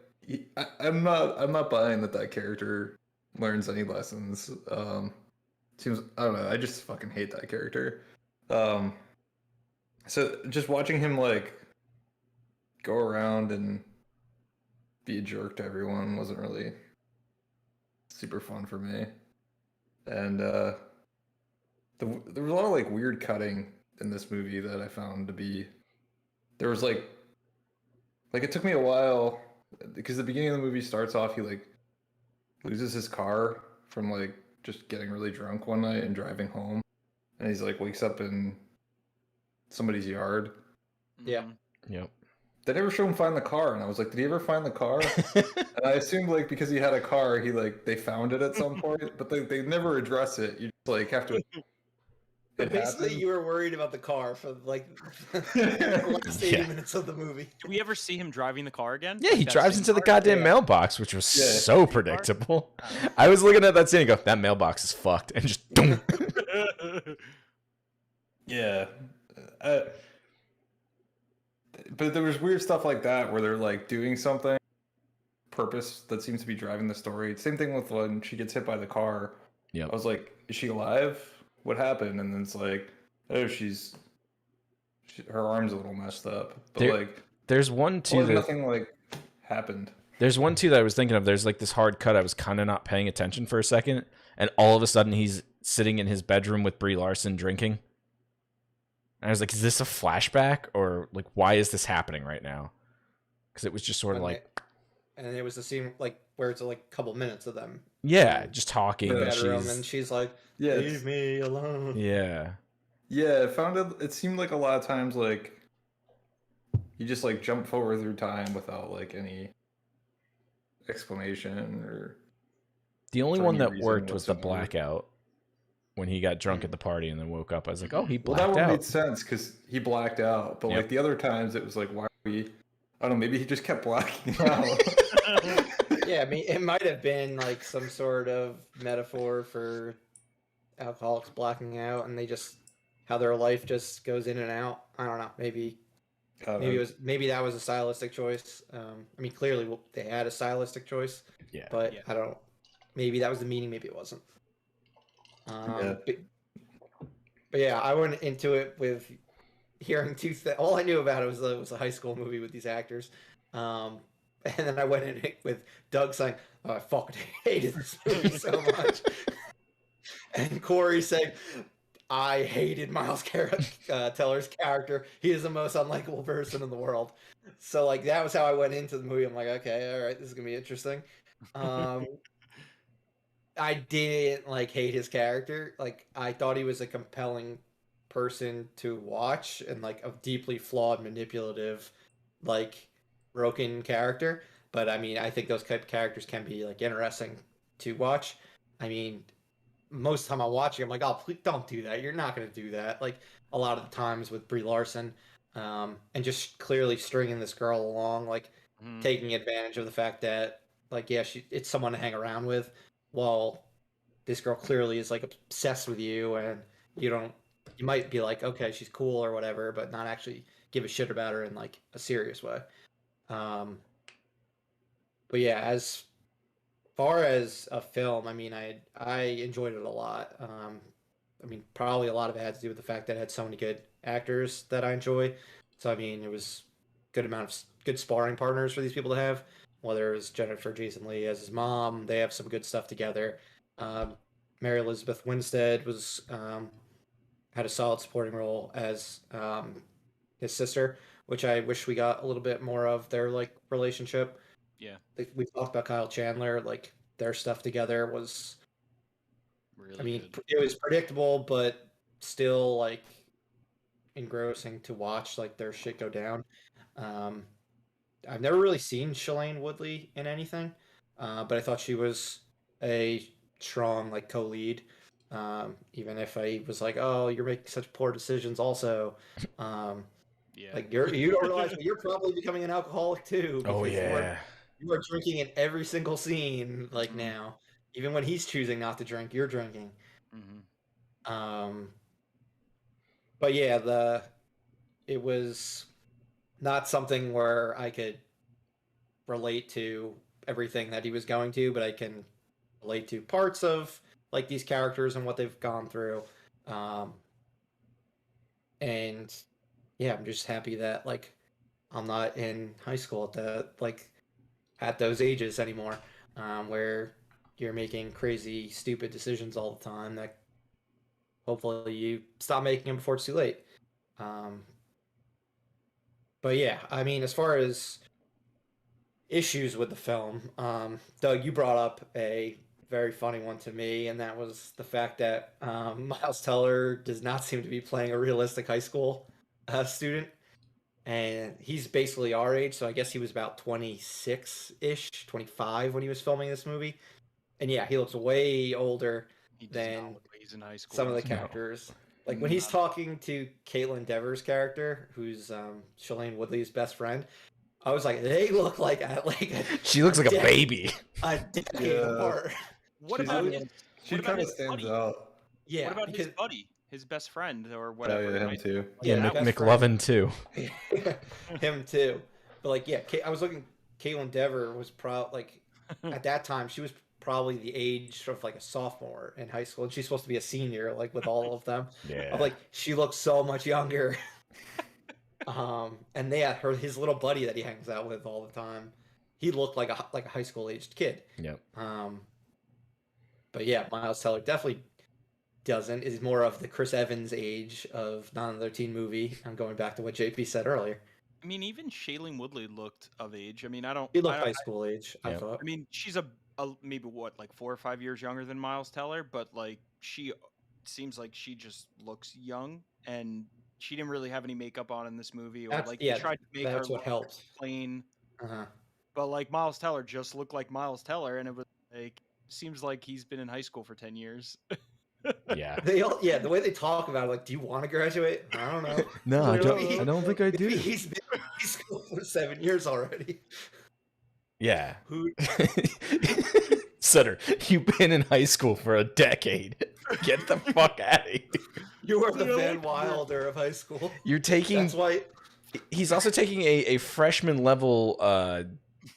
I'm not buying that character learns any lessons. seems, I don't know, I just fucking hate that character. So just watching him like go around and be a jerk to everyone wasn't really super fun for me. And there was a lot of like weird cutting in this movie that I found to be. There was like it took me a while because the beginning of the movie starts off, he like loses his car from like just getting really drunk one night and driving home, and he's like wakes up in somebody's yard. Yeah. Yep. They never show him find the car, and I was like, did he ever find the car? And I assumed like because he had a car, he like they found it at some point, but they never address it. You just like have to. But basically, you were worried about the car for like the last 80 minutes of the movie. Do we ever see him driving the car again? Yeah, he drives into the goddamn mailbox, which was so predictable. Car? I was looking at that scene and go, that mailbox is fucked, and just boom. Yeah. But there was weird stuff like that where they're like doing something purpose that seems to be driving the story. Same thing with when she gets hit by the car. Yeah. I was like, is she alive? What happened? And then it's like, oh, her arm's a little messed up. But there's one too that nothing like happened. There's one too that I was thinking of. There's like this hard cut. I was kind of not paying attention for a second, and all of a sudden he's sitting in his bedroom with Brie Larson drinking. And I was like, is this a flashback, or like why is this happening right now? Because it was just sort of and it was the scene like where it's like a couple minutes of them. Yeah, just talking. And she's like, leave me alone. Yeah. Yeah, it seemed like a lot of times like you just like jump forward through time without like any explanation or. The only one that worked was the blackout when he got drunk at the party and then woke up. I was like, oh, he blacked out. Well, that one made sense because he blacked out. But like the other times, it was like, why are we? I don't know. Maybe he just kept blacking out. Yeah, I mean, it might have been like some sort of metaphor for alcoholics blacking out, and they just how their life just goes in and out. I don't know. Maybe that was a stylistic choice. I mean, clearly they had a stylistic choice. Yeah. But I don't. Maybe that was the meaning. Maybe it wasn't. But yeah, I went into it with hearing all I knew about it was a high school movie with these actors. And then I went in it with Doug saying, oh, I fucking hated this movie so much. And Corey saying, I hated Miles Teller's character. He is the most unlikable person in the world. So like that was how I went into the movie. I'm like, okay, all right, this is gonna be interesting. I didn't like hate his character. Like I thought he was a compelling person to watch and like a deeply flawed, manipulative, like broken character. But I mean, I think those type of characters can be like interesting to watch. I mean, most of the time I'm watching, I'm like, oh, please don't do that. You're not going to do that. Like a lot of the times with Brie Larson, and just clearly stringing this girl along, like taking advantage of the fact that like, yeah, it's someone to hang around with. Well, this girl clearly is like obsessed with you, and you might be like, okay, she's cool or whatever, but not actually give a shit about her in like a serious way. But yeah, as far as a film, I mean, I enjoyed it a lot. I mean, probably a lot of it had to do with the fact that it had so many good actors that I enjoy. So I mean, it was good amount of good sparring partners for these people to have. Whether it was Jennifer Jason Leigh as his mom, they have some good stuff together. Mary Elizabeth Winstead was had a solid supporting role as his sister, which I wish we got a little bit more of their like relationship. Yeah, we talked about Kyle Chandler, like their stuff together was really. I mean, good. it was predictable, but still like engrossing to watch like their shit go down. I've never really seen Shailene Woodley in anything, but I thought she was a strong like co-lead. Even if I was like, oh, you're making such poor decisions also. Yeah. Like you don't realize but you're probably becoming an alcoholic too. Oh yeah. You are drinking in every single scene like now. Even when he's choosing not to drink, you're drinking. But yeah, it was not something where I could relate to everything that he was going to, but I can relate to parts of like these characters and what they've gone through. And yeah, I'm just happy that like I'm not in high school at those ages anymore, where you're making crazy, stupid decisions all the time. That hopefully you stop making them before it's too late. But yeah, I mean, as far as issues with the film, Doug, you brought up a very funny one to me, and that was the fact that Miles Teller does not seem to be playing a realistic high school student. And he's basically our age, so I guess he was about 26-ish, 25 when he was filming this movie. And yeah, he looks way older than he's in high school. some of the characters. Like when he's talking to Caitlin Dever's character, who's Shailene Woodley's best friend, I was like, they look like she looks like a baby. A decade apart. What about his? She kind of stands out. Yeah. What about his buddy, his best friend, or whatever? Oh, yeah, him too. Yeah, best McLovin too. Him too. But like, yeah, I was looking. Caitlin Dever was at that time she was probably the age of like a sophomore in high school, and she's supposed to be a senior, like with all of them. Yeah. I'm like, she looks so much younger. And his little buddy that he hangs out with all the time, he looked like a high school aged kid. Yep. But yeah, Miles Teller definitely doesn't. Is more of the Chris Evans age of Not Another Teen Movie. I'm going back to what JP said earlier. I mean, even Shailene Woodley looked of age. I mean, He looked high school age, I thought. I mean, she's a maybe like 4 or 5 years younger than Miles Teller, but like she seems like she just looks young, and she didn't really have any makeup on in this movie, or they tried to make her look helped. plain. Uh-huh. But like Miles Teller just looked like Miles Teller, and it was like seems like he's been in high school for 10 years. Yeah. The way they talk about it, like, do you want to graduate? I don't know. No, I don't think I do. He's been in high school for 7 years already. Yeah. Sutter, you've been in high school for a decade. Get the fuck out of here. You are the Van Wilder of high school. You're taking. That's why. He's also taking a freshman level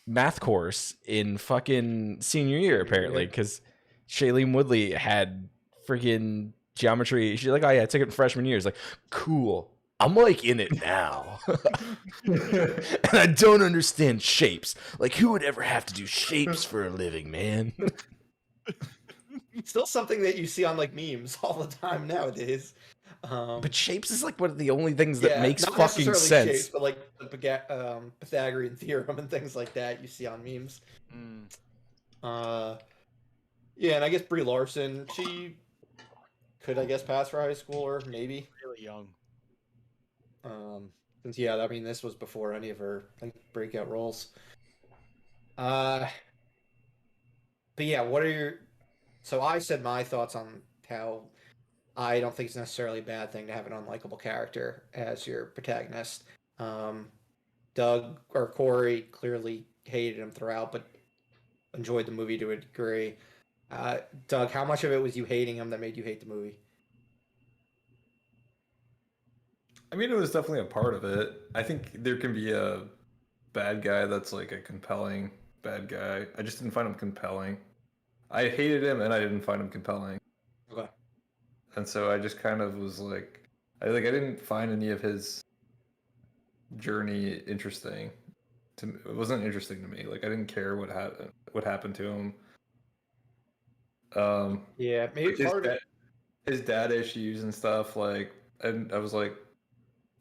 math course in fucking senior year, apparently, because Shailene Woodley had freaking geometry. She's like, oh yeah, I took it in freshman year. It's like, cool. I'm like in it now. And I don't understand shapes. Like, who would ever have to do shapes for a living, man? Still something that you see on like memes all the time nowadays. But shapes is like one of the only things that makes not fucking sense. Shapes, but like the Pythagorean theorem and things like that you see on memes. Yeah, and I guess Brie Larson, she could, I guess, pass for high schooler, maybe. Really young. Since I mean, this was before any of her like breakout roles. But yeah, what are your? So I said my thoughts on how I don't think it's necessarily a bad thing to have an unlikable character as your protagonist. Doug or Corey clearly hated him throughout, but enjoyed the movie to a degree. Doug, how much of it was you hating him that made you hate the movie? I mean, it was definitely a part of it. I think there can be a bad guy that's like a compelling bad guy. I just didn't find him compelling. I hated him and I didn't find him compelling. Okay. And so I just kind of was like I didn't find any of his journey interesting. It wasn't interesting to me. Like I didn't care what happened to him. Yeah, maybe like part of it. His dad issues and stuff. Like, and I was like,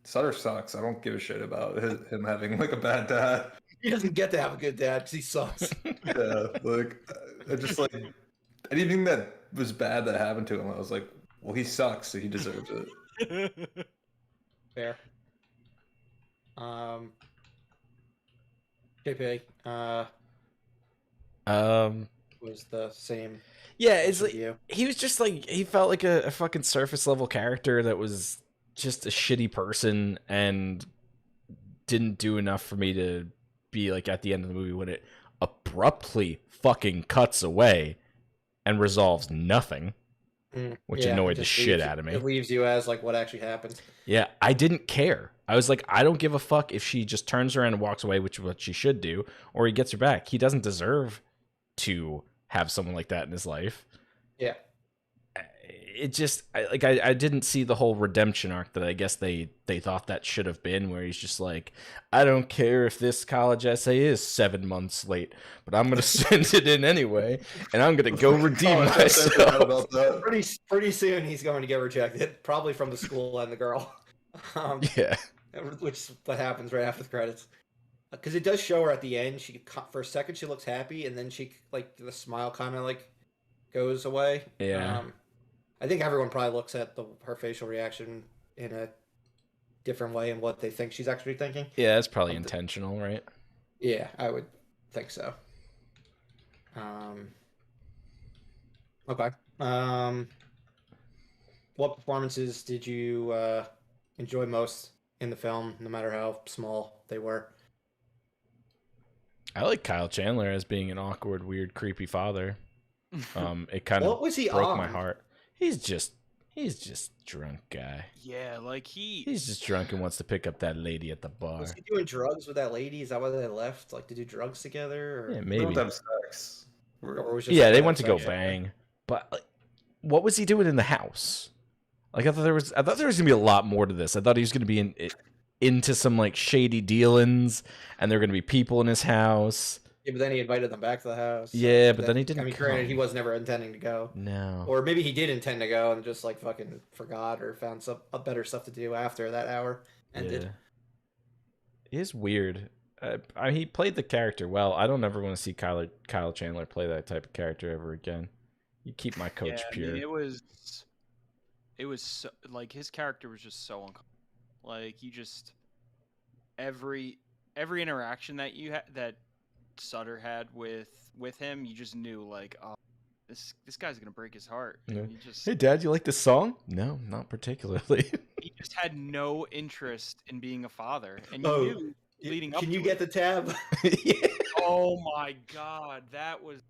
Sutter sucks. I don't give a shit about him having like a bad dad. He doesn't get to have a good dad because he sucks. Yeah, like I just like anything that was bad that happened to him. I was like, well, he sucks, so he deserves it. Fair. JP, was the same. Yeah, it's like you. he was just like he felt like a fucking surface level character that was just a shitty person and didn't do enough for me to be like at the end of the movie when it abruptly fucking cuts away and resolves nothing, which annoyed the shit out of me. It leaves you as like what actually happened. Yeah, I didn't care. I was like, I don't give a fuck if she just turns around and walks away, which is what she should do, or he gets her back. He doesn't deserve to have someone like that in his life. Yeah. it just I didn't see the whole redemption arc that I guess they thought that should have been, where he's just like, I don't care if this college essay is 7 months late, but I'm gonna send it in anyway, and I'm gonna go redeem myself. Pretty soon he's going to get rejected, probably from the school and the girl. Yeah, which is what happens right after the credits. Because it does show her at the end. She for a second she looks happy, and then she like the smile kind of like goes away. Yeah. I think everyone probably looks at her facial reaction in a different way and what they think she's actually thinking. Yeah, that's probably intentional, right? Yeah, I would think so. Okay. What performances did you enjoy most in the film, no matter how small they were? I like Kyle Chandler as being an awkward, weird, creepy father. It kind What of was he broke my on? heart. He's just drunk guy. Yeah, like He's just drunk and wants to pick up that lady at the bar. Was he doing drugs with that lady? Is that why they left? Like to do drugs together? Or... Yeah, They maybe. don't have sex. Or was just Yeah, like they that went to go sex? bang. But like, what was he doing in the house? Like I thought there was gonna be a lot more to this. I thought he was gonna be into some like shady dealings, and there were gonna be people in his house. Yeah, but then he invited them back to the house. Yeah, but then he didn't I mean, granted, come. he was never intending to go. No. Or maybe he did intend to go and just like fucking forgot or found some better stuff to do after that hour ended. Yeah. It is weird. He played the character well. I don't ever want to see Kyle Chandler play that type of character ever again. You keep my coach pure. I mean, it was so, like his character was just so uncomfortable. Like you just every interaction that you had that Sutter had with him, you just knew like, oh, this guy's gonna break his heart. Yeah. He just, Hey, Dad, you like this song? No, not particularly. he just had no interest in being a father, and you Oh, knew leading up. Can you to get it. the tab? Yeah. Oh my god, that was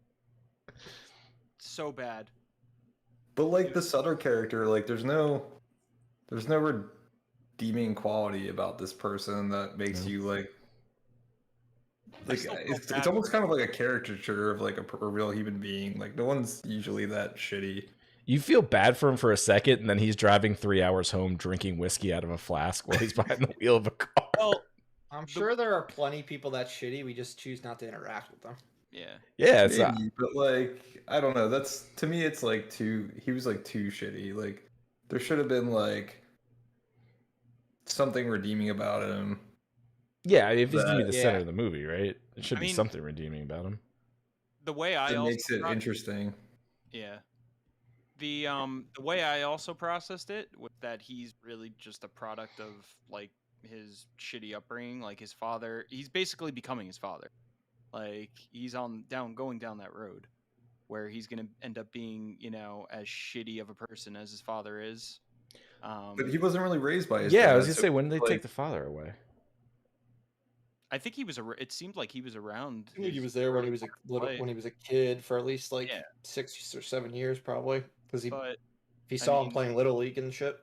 so bad. But like the Sutter character, like there's no redeeming quality about this person that makes you like it's almost kind of like a caricature of like a real human being. Like no one's usually that shitty. You feel bad for him for a second, and then he's driving 3 hours home drinking whiskey out of a flask while he's behind the wheel of a car. Well, I'm sure there are plenty of people that shitty. We just choose not to interact with them. yeah. Yeah, it's Maybe, but like I don't know. That's to me, it's like he was like too shitty. Like there should have been like something redeeming about him. yeah. If he's gonna be the Yeah. center of the movie, right? It should I be mean- something redeeming about him. The way I It also makes it interesting. Yeah. The way I also processed it was that he's really just a product of like his shitty upbringing. Like his father, he's basically becoming his father. Like he's going down that road where he's gonna end up being, as shitty of a person as his father is. But he wasn't really raised by his Yeah, I dad, was gonna so say, when did they like, take the father away? I think he was. It seemed like he was around. I think he his was there when he early was a part of little, life. when he was a kid for at least like Yeah. 6 or 7 years, probably. Because But he I saw him mean- playing Little League and shit.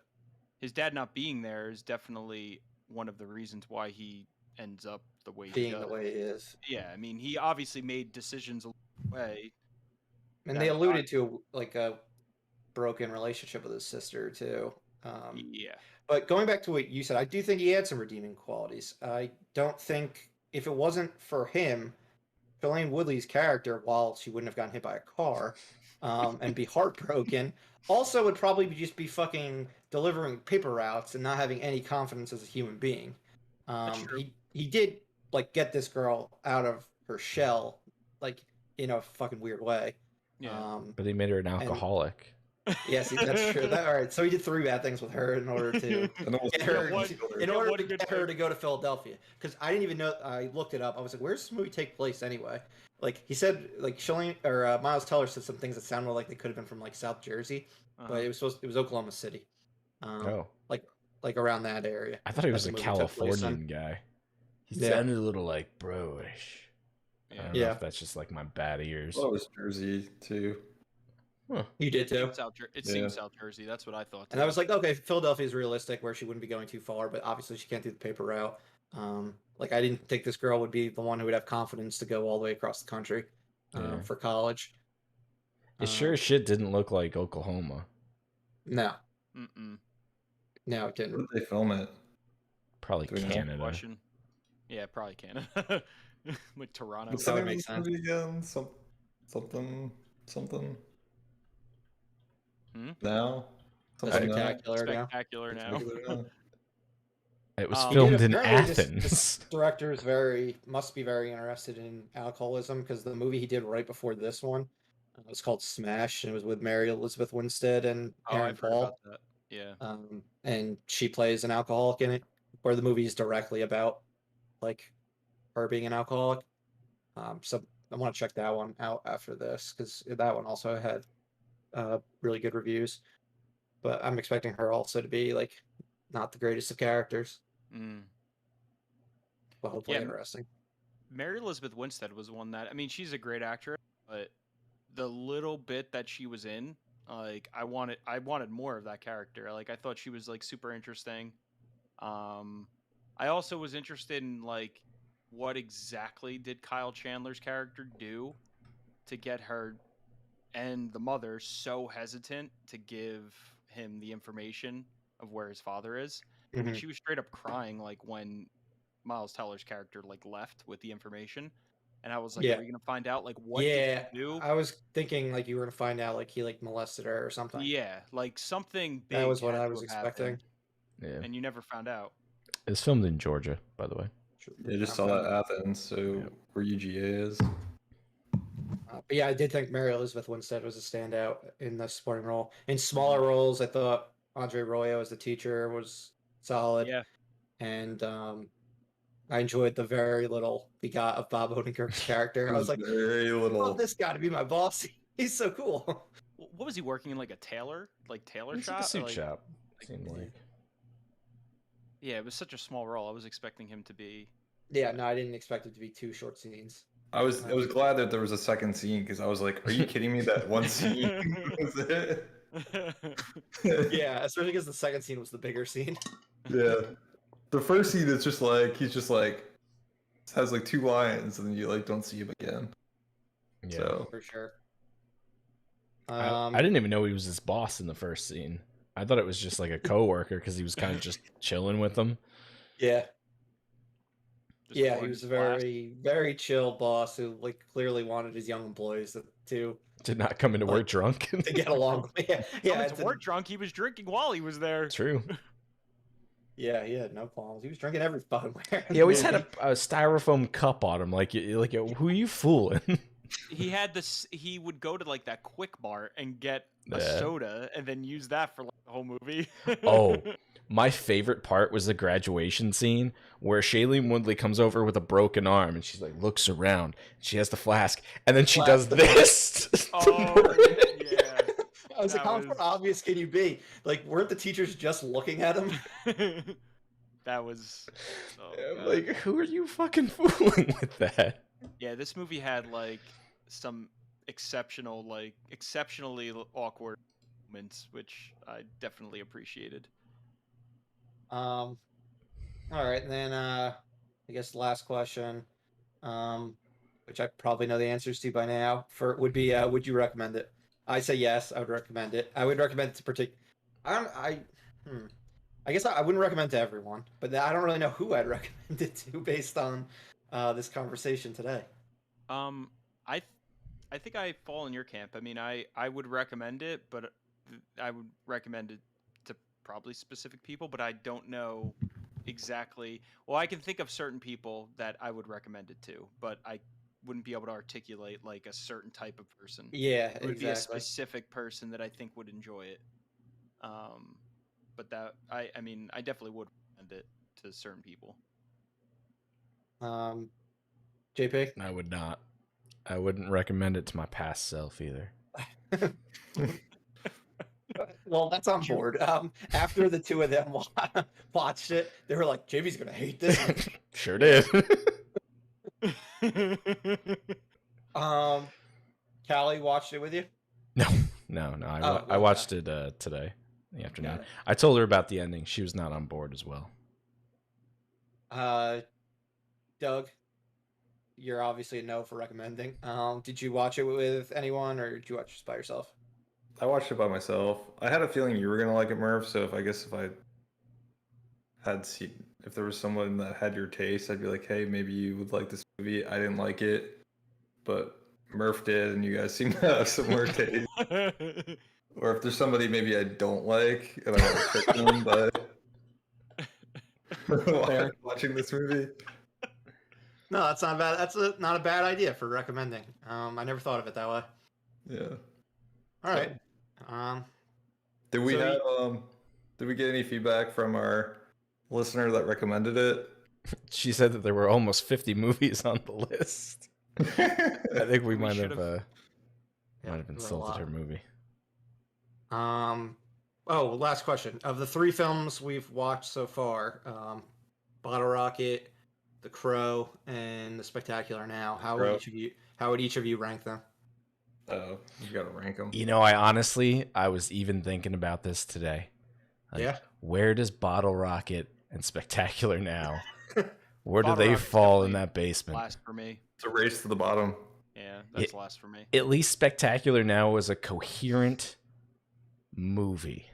his dad not being there is definitely one of the reasons why he ends up the way he Being does. the way he is. Yeah, I mean, he obviously made decisions along the way. And Yeah, they I- alluded to like a broken relationship with his sister too. Yeah. But going back to what you said, I do think he had some redeeming qualities. I don't think if it wasn't for him, Shailene Woodley's character, while she wouldn't have gotten hit by a car and be heartbroken, also would probably just be fucking delivering paper routes and not having any confidence as a human being. That's true. He did like get this girl out of her shell, like in a fucking weird way. Yeah. But he made her an alcoholic. Yes, that's true. All right, so he did 3 bad things with her in order to and almost get her, what- in yeah, order what a to good get her point. to go to Philadelphia. Because I didn't even know. I looked it up. I was like, "Where's this movie take place anyway?" Like he said, like Shailene or Miles Teller said some things that sounded like they could have been from like South Jersey, Uh-huh. but it was Oklahoma City. Oh, Like around that area. I thought he was that a the movie took place in. Californian guy. He Yeah. sounded a little like bro-ish. I Yeah. don't know Yeah. if that's just like my bad ears. Well, it was Jersey too. Huh. You did too. It Yeah. seems South Jersey. That's what I thought. And I too. was like, okay, Philadelphia is realistic, where she wouldn't be going too far, but obviously she can't do the paper route. Like I didn't think this girl would be the one who would have confidence to go all the way across the country Yeah. for college. It sure as shit didn't look like Oklahoma. No, Mm-mm. no, it Where didn't. did they film it? Probably Do we know? Canada. Question. Yeah, probably Canada. Like Toronto. What's That the would name of make this sense. movie again? Something Hmm? now? The Something now? Spectacular now. Spectacular now. Spectacular now? It was He He did filmed in apparently. Athens. This director is must be very interested in alcoholism because the movie he did right before this one was called Smash, and it was with Mary Elizabeth Winstead and Oh, Aaron I've heard Paul. about that. Yeah. And she plays an alcoholic in it, where the movie is directly about like her being an alcoholic. So I want to check that one out after this because that one also had really good reviews. But I'm expecting her also to be like not the greatest of characters, Mm. but hopefully Yeah, interesting. Mary Elizabeth Winstead was one that, I mean, she's a great actress, but the little bit that she was in, like I wanted more of that character. Like I thought she was like super interesting. I also was interested in like what exactly did Kyle Chandler's character do to get her and the mother so hesitant to give him the information of where his father is. I mean, Mhm. she was straight up crying like when Miles Teller's character like left with the information, and I was like, Yeah. "Are we gonna find out like what Yeah, did he do?" I was thinking like you were gonna find out like he like molested her or something. Yeah, like something That big was what had I to was have expecting. happened, Yeah. and you never found out. It's filmed in Georgia, by the way. Yeah, I just saw that Athens, so where UGA is. But yeah, I did think Mary Elizabeth Winstead was a standout in the supporting role. In smaller roles, I thought Andre Royo as the teacher was solid, Yeah, and I enjoyed the very little we got of Bob Odenkirk's character. I was like, very I little. want this guy to be my boss. He's so cool. what was he working in, like a tailor It's like a shop? suit Like, shop. Seemed like. yeah, it was such a small role. I was expecting him to be. Yeah, no, I didn't expect it to be two short scenes. I was glad that there was a second scene because I was like, "Are you kidding me? That one scene was it?" Yeah, especially because the second scene was the bigger scene. Yeah. The first scene is just like he's just like has like two lines and then you like don't see him again. Yeah. So For sure. I didn't even know he was his boss in the first scene. I thought it was just like a coworker because he was kind of just chilling with them. Yeah. Just Yeah, he pouring was a his glass. very, very chill boss who like clearly wanted his young employees to Did not come into work Like, drunk. to get along. Yeah, yeah, Coming it's to work drunk. He was drinking while he was there. True. yeah, he had no qualms. He was drinking every fucking where. He always had a styrofoam cup on him. Like who are you fooling? He had this. He would go to like that Quick Mart and get a Yeah. soda, and then use that for like the whole movie. Oh, my favorite part was the graduation scene where Shailene Woodley comes over with a broken arm and she's like looks around. She has the flask and then she does this. Oh, yeah. I was like, That how was- obvious can you be? Like, weren't the teachers just looking at him? That was. Oh, I'm God. like, who are you fucking fooling with that? Yeah, this movie had like some exceptionally awkward moments, which I definitely appreciated. All right, and then I guess the last question, which I probably know the answers to by now, would be would you recommend it? I say yes, I would recommend it. I would recommend it to I guess I wouldn't recommend it to everyone, but I don't really know who I'd recommend it to based on this conversation today. I think I fall in your camp. I mean, I would recommend it, but I would recommend it to probably specific people, but I don't know exactly. Well, I can think of certain people that I would recommend it to, but I wouldn't be able to articulate like a certain type of person. Yeah, It would be a exactly. specific person that I think would enjoy it. But that I mean, I definitely would recommend it to certain people. JP? I would not. I wouldn't recommend it to my past self either. Well, that's on board. After the two of them watched it, they were like, "JP's gonna hate this." Sure did. Callie watched it with you. No. I watched it today in the afternoon. Got it. I told her about the ending. She was not on board as well. Doug, you're obviously a no for recommending. Did you watch it with anyone, or did you watch it just by yourself? I watched it by myself. I had a feeling you were gonna like it, Murph. So if I had seen, if there was someone that had your taste, I'd be like, hey, maybe you would like this movie. I didn't like it, but Murph did, and you guys seem to have similar taste. Or if there's somebody maybe I don't like, and I want to trick them by watching this movie. No, that's not bad. That's not a bad idea for recommending. I never thought of it that way. Yeah. All right. Did we get any feedback from our listener that recommended it? She said that there were almost 50 movies on the list. I think we might have insulted her movie. Oh, last question. Of the 3 films we've watched so far, Bottle Rocket, The Crow, and The Spectacular Now, how would each of you rank them? Oh, you gotta rank them. You know, I was even thinking about this today. Like, yeah. Where does Bottle Rocket and Spectacular Now? Where do they fall in that basement? Last for me. It's a race to the bottom. Yeah, that's last for me. At least Spectacular Now was a coherent movie.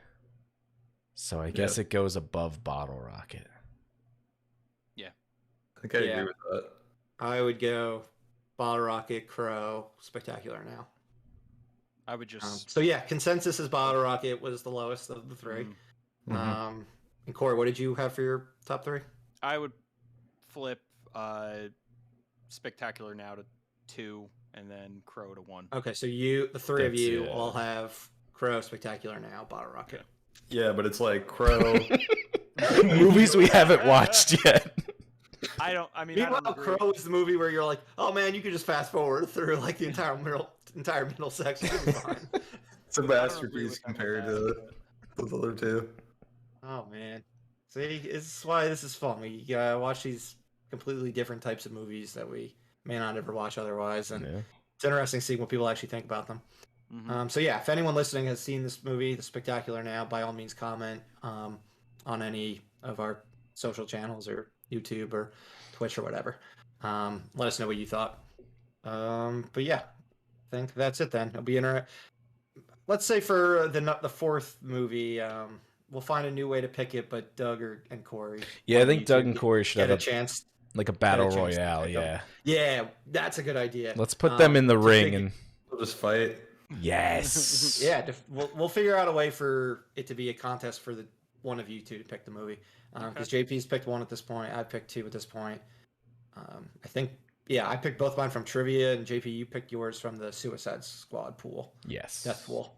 So I guess it goes above Bottle Rocket. Yeah. I think I agree with that. I would go Bottle Rocket, Crow, Spectacular Now. I would just... so yeah, consensus is Bottle Rocket was the lowest of the 3. Mm-hmm. And Corey, what did you have for your top 3? I would flip Spectacular Now to 2 and then Crow to 1. Okay, so the 3 of you all have Crow, Spectacular Now, Bottle Rocket. Yeah, but it's like Crow. Movies we haven't watched yet. Meanwhile, Crow is the movie where you're like, oh man, you could just fast forward through like the entire middle section. It'll be fine. It's a masterpiece compared to those other 2. Oh man, see, this is why this is fun. We watch these completely different types of movies that we may not ever watch otherwise, and it's interesting seeing what people actually think about them. Mm-hmm. So yeah, if anyone listening has seen this movie, The Spectacular Now, by all means comment on any of our social channels or YouTube or Twitch or whatever. Let us know what you thought. But yeah, I think that's it then. It'll be let's say for the 4th movie, we'll find a new way to pick it, but Doug and Corey. Yeah, I think Doug and Corey should have a chance. Like a battle royale, yeah. Yeah, that's a good idea. Let's put them in the ring and we'll just fight. Yes. Yeah, we'll figure out a way for it to be a contest for the one of you two to pick the movie. Because JP's picked 1 at this point, I picked 2 at this point. I think, I picked both mine from trivia, and JP, you picked yours from the Suicide Squad pool. Yes. Death pool.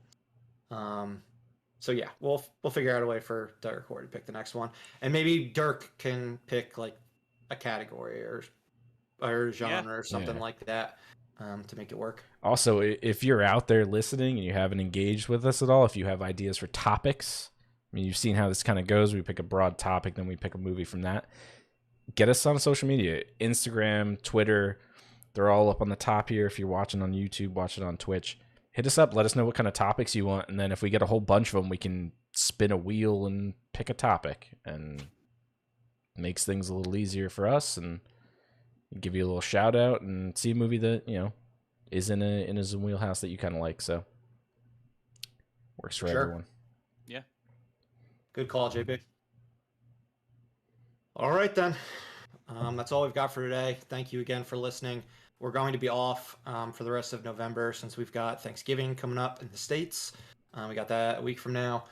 So yeah, we'll figure out a way for Doug or Corey to pick the next one, and maybe Dirk can pick like a category or genre or something like that to make it work. Also, if you're out there listening and you haven't engaged with us at all, if you have ideas for topics, I mean, you've seen how this kind of goes. We pick a broad topic, then we pick a movie from that. Get us on social media, Instagram, Twitter. They're all up on the top here. If you're watching on YouTube, watch it on Twitch. Hit us up. Let us know what kind of topics you want. And then if we get a whole bunch of them, we can spin a wheel and pick a topic. And makes things a little easier for us and give you a little shout out and see a movie that, is in a Zoom wheelhouse that you kind of like. So works for everyone. Yeah. Good call, JP. All right, then. That's all we've got for today. Thank you again for listening. We're going to be off for the rest of November since we've got Thanksgiving coming up in the States. We got that a week from now.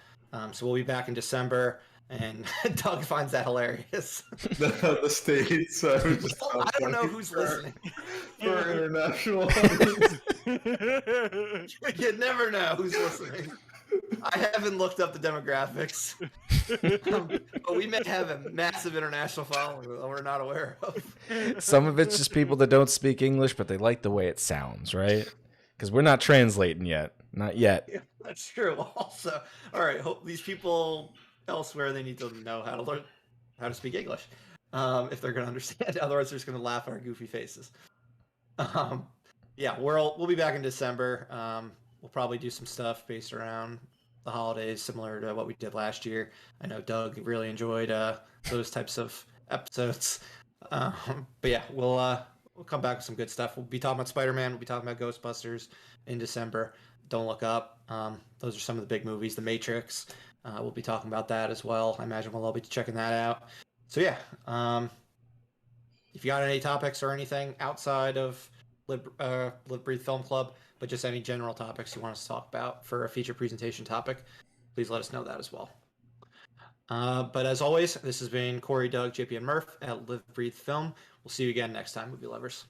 So we'll be back in December. And Doug finds that hilarious. The States. I don't know who's listening. For international. You never know who's listening. I haven't looked up the demographics. But we may have a massive international following that we're not aware of. Some of it's just people that don't speak English, but they like the way it sounds, right? Because we're not translating yet. Not yet. Yeah, that's true. Also, all right. Hope these people elsewhere, they need to know how to learn how to speak English if they're going to understand. Otherwise, they're just going to laugh at our goofy faces. We'll be back in December. We'll probably do some stuff based around the holidays, similar to what we did last year. I know Doug really enjoyed those types of episodes. We'll come back with some good stuff. We'll be talking about Spider-Man. We'll be talking about Ghostbusters in December. Don't Look Up. Those are some of the big movies. The Matrix. We'll be talking about that as well. I imagine we'll all be checking that out. So yeah, if you got any topics or anything outside of Live Breathe Film Club, but just any general topics you want us to talk about for a feature presentation topic, please let us know that as well. But as always, this has been Corey, Doug, JP, and Murph at Live Breathe Film. We'll see you again next time, movie lovers.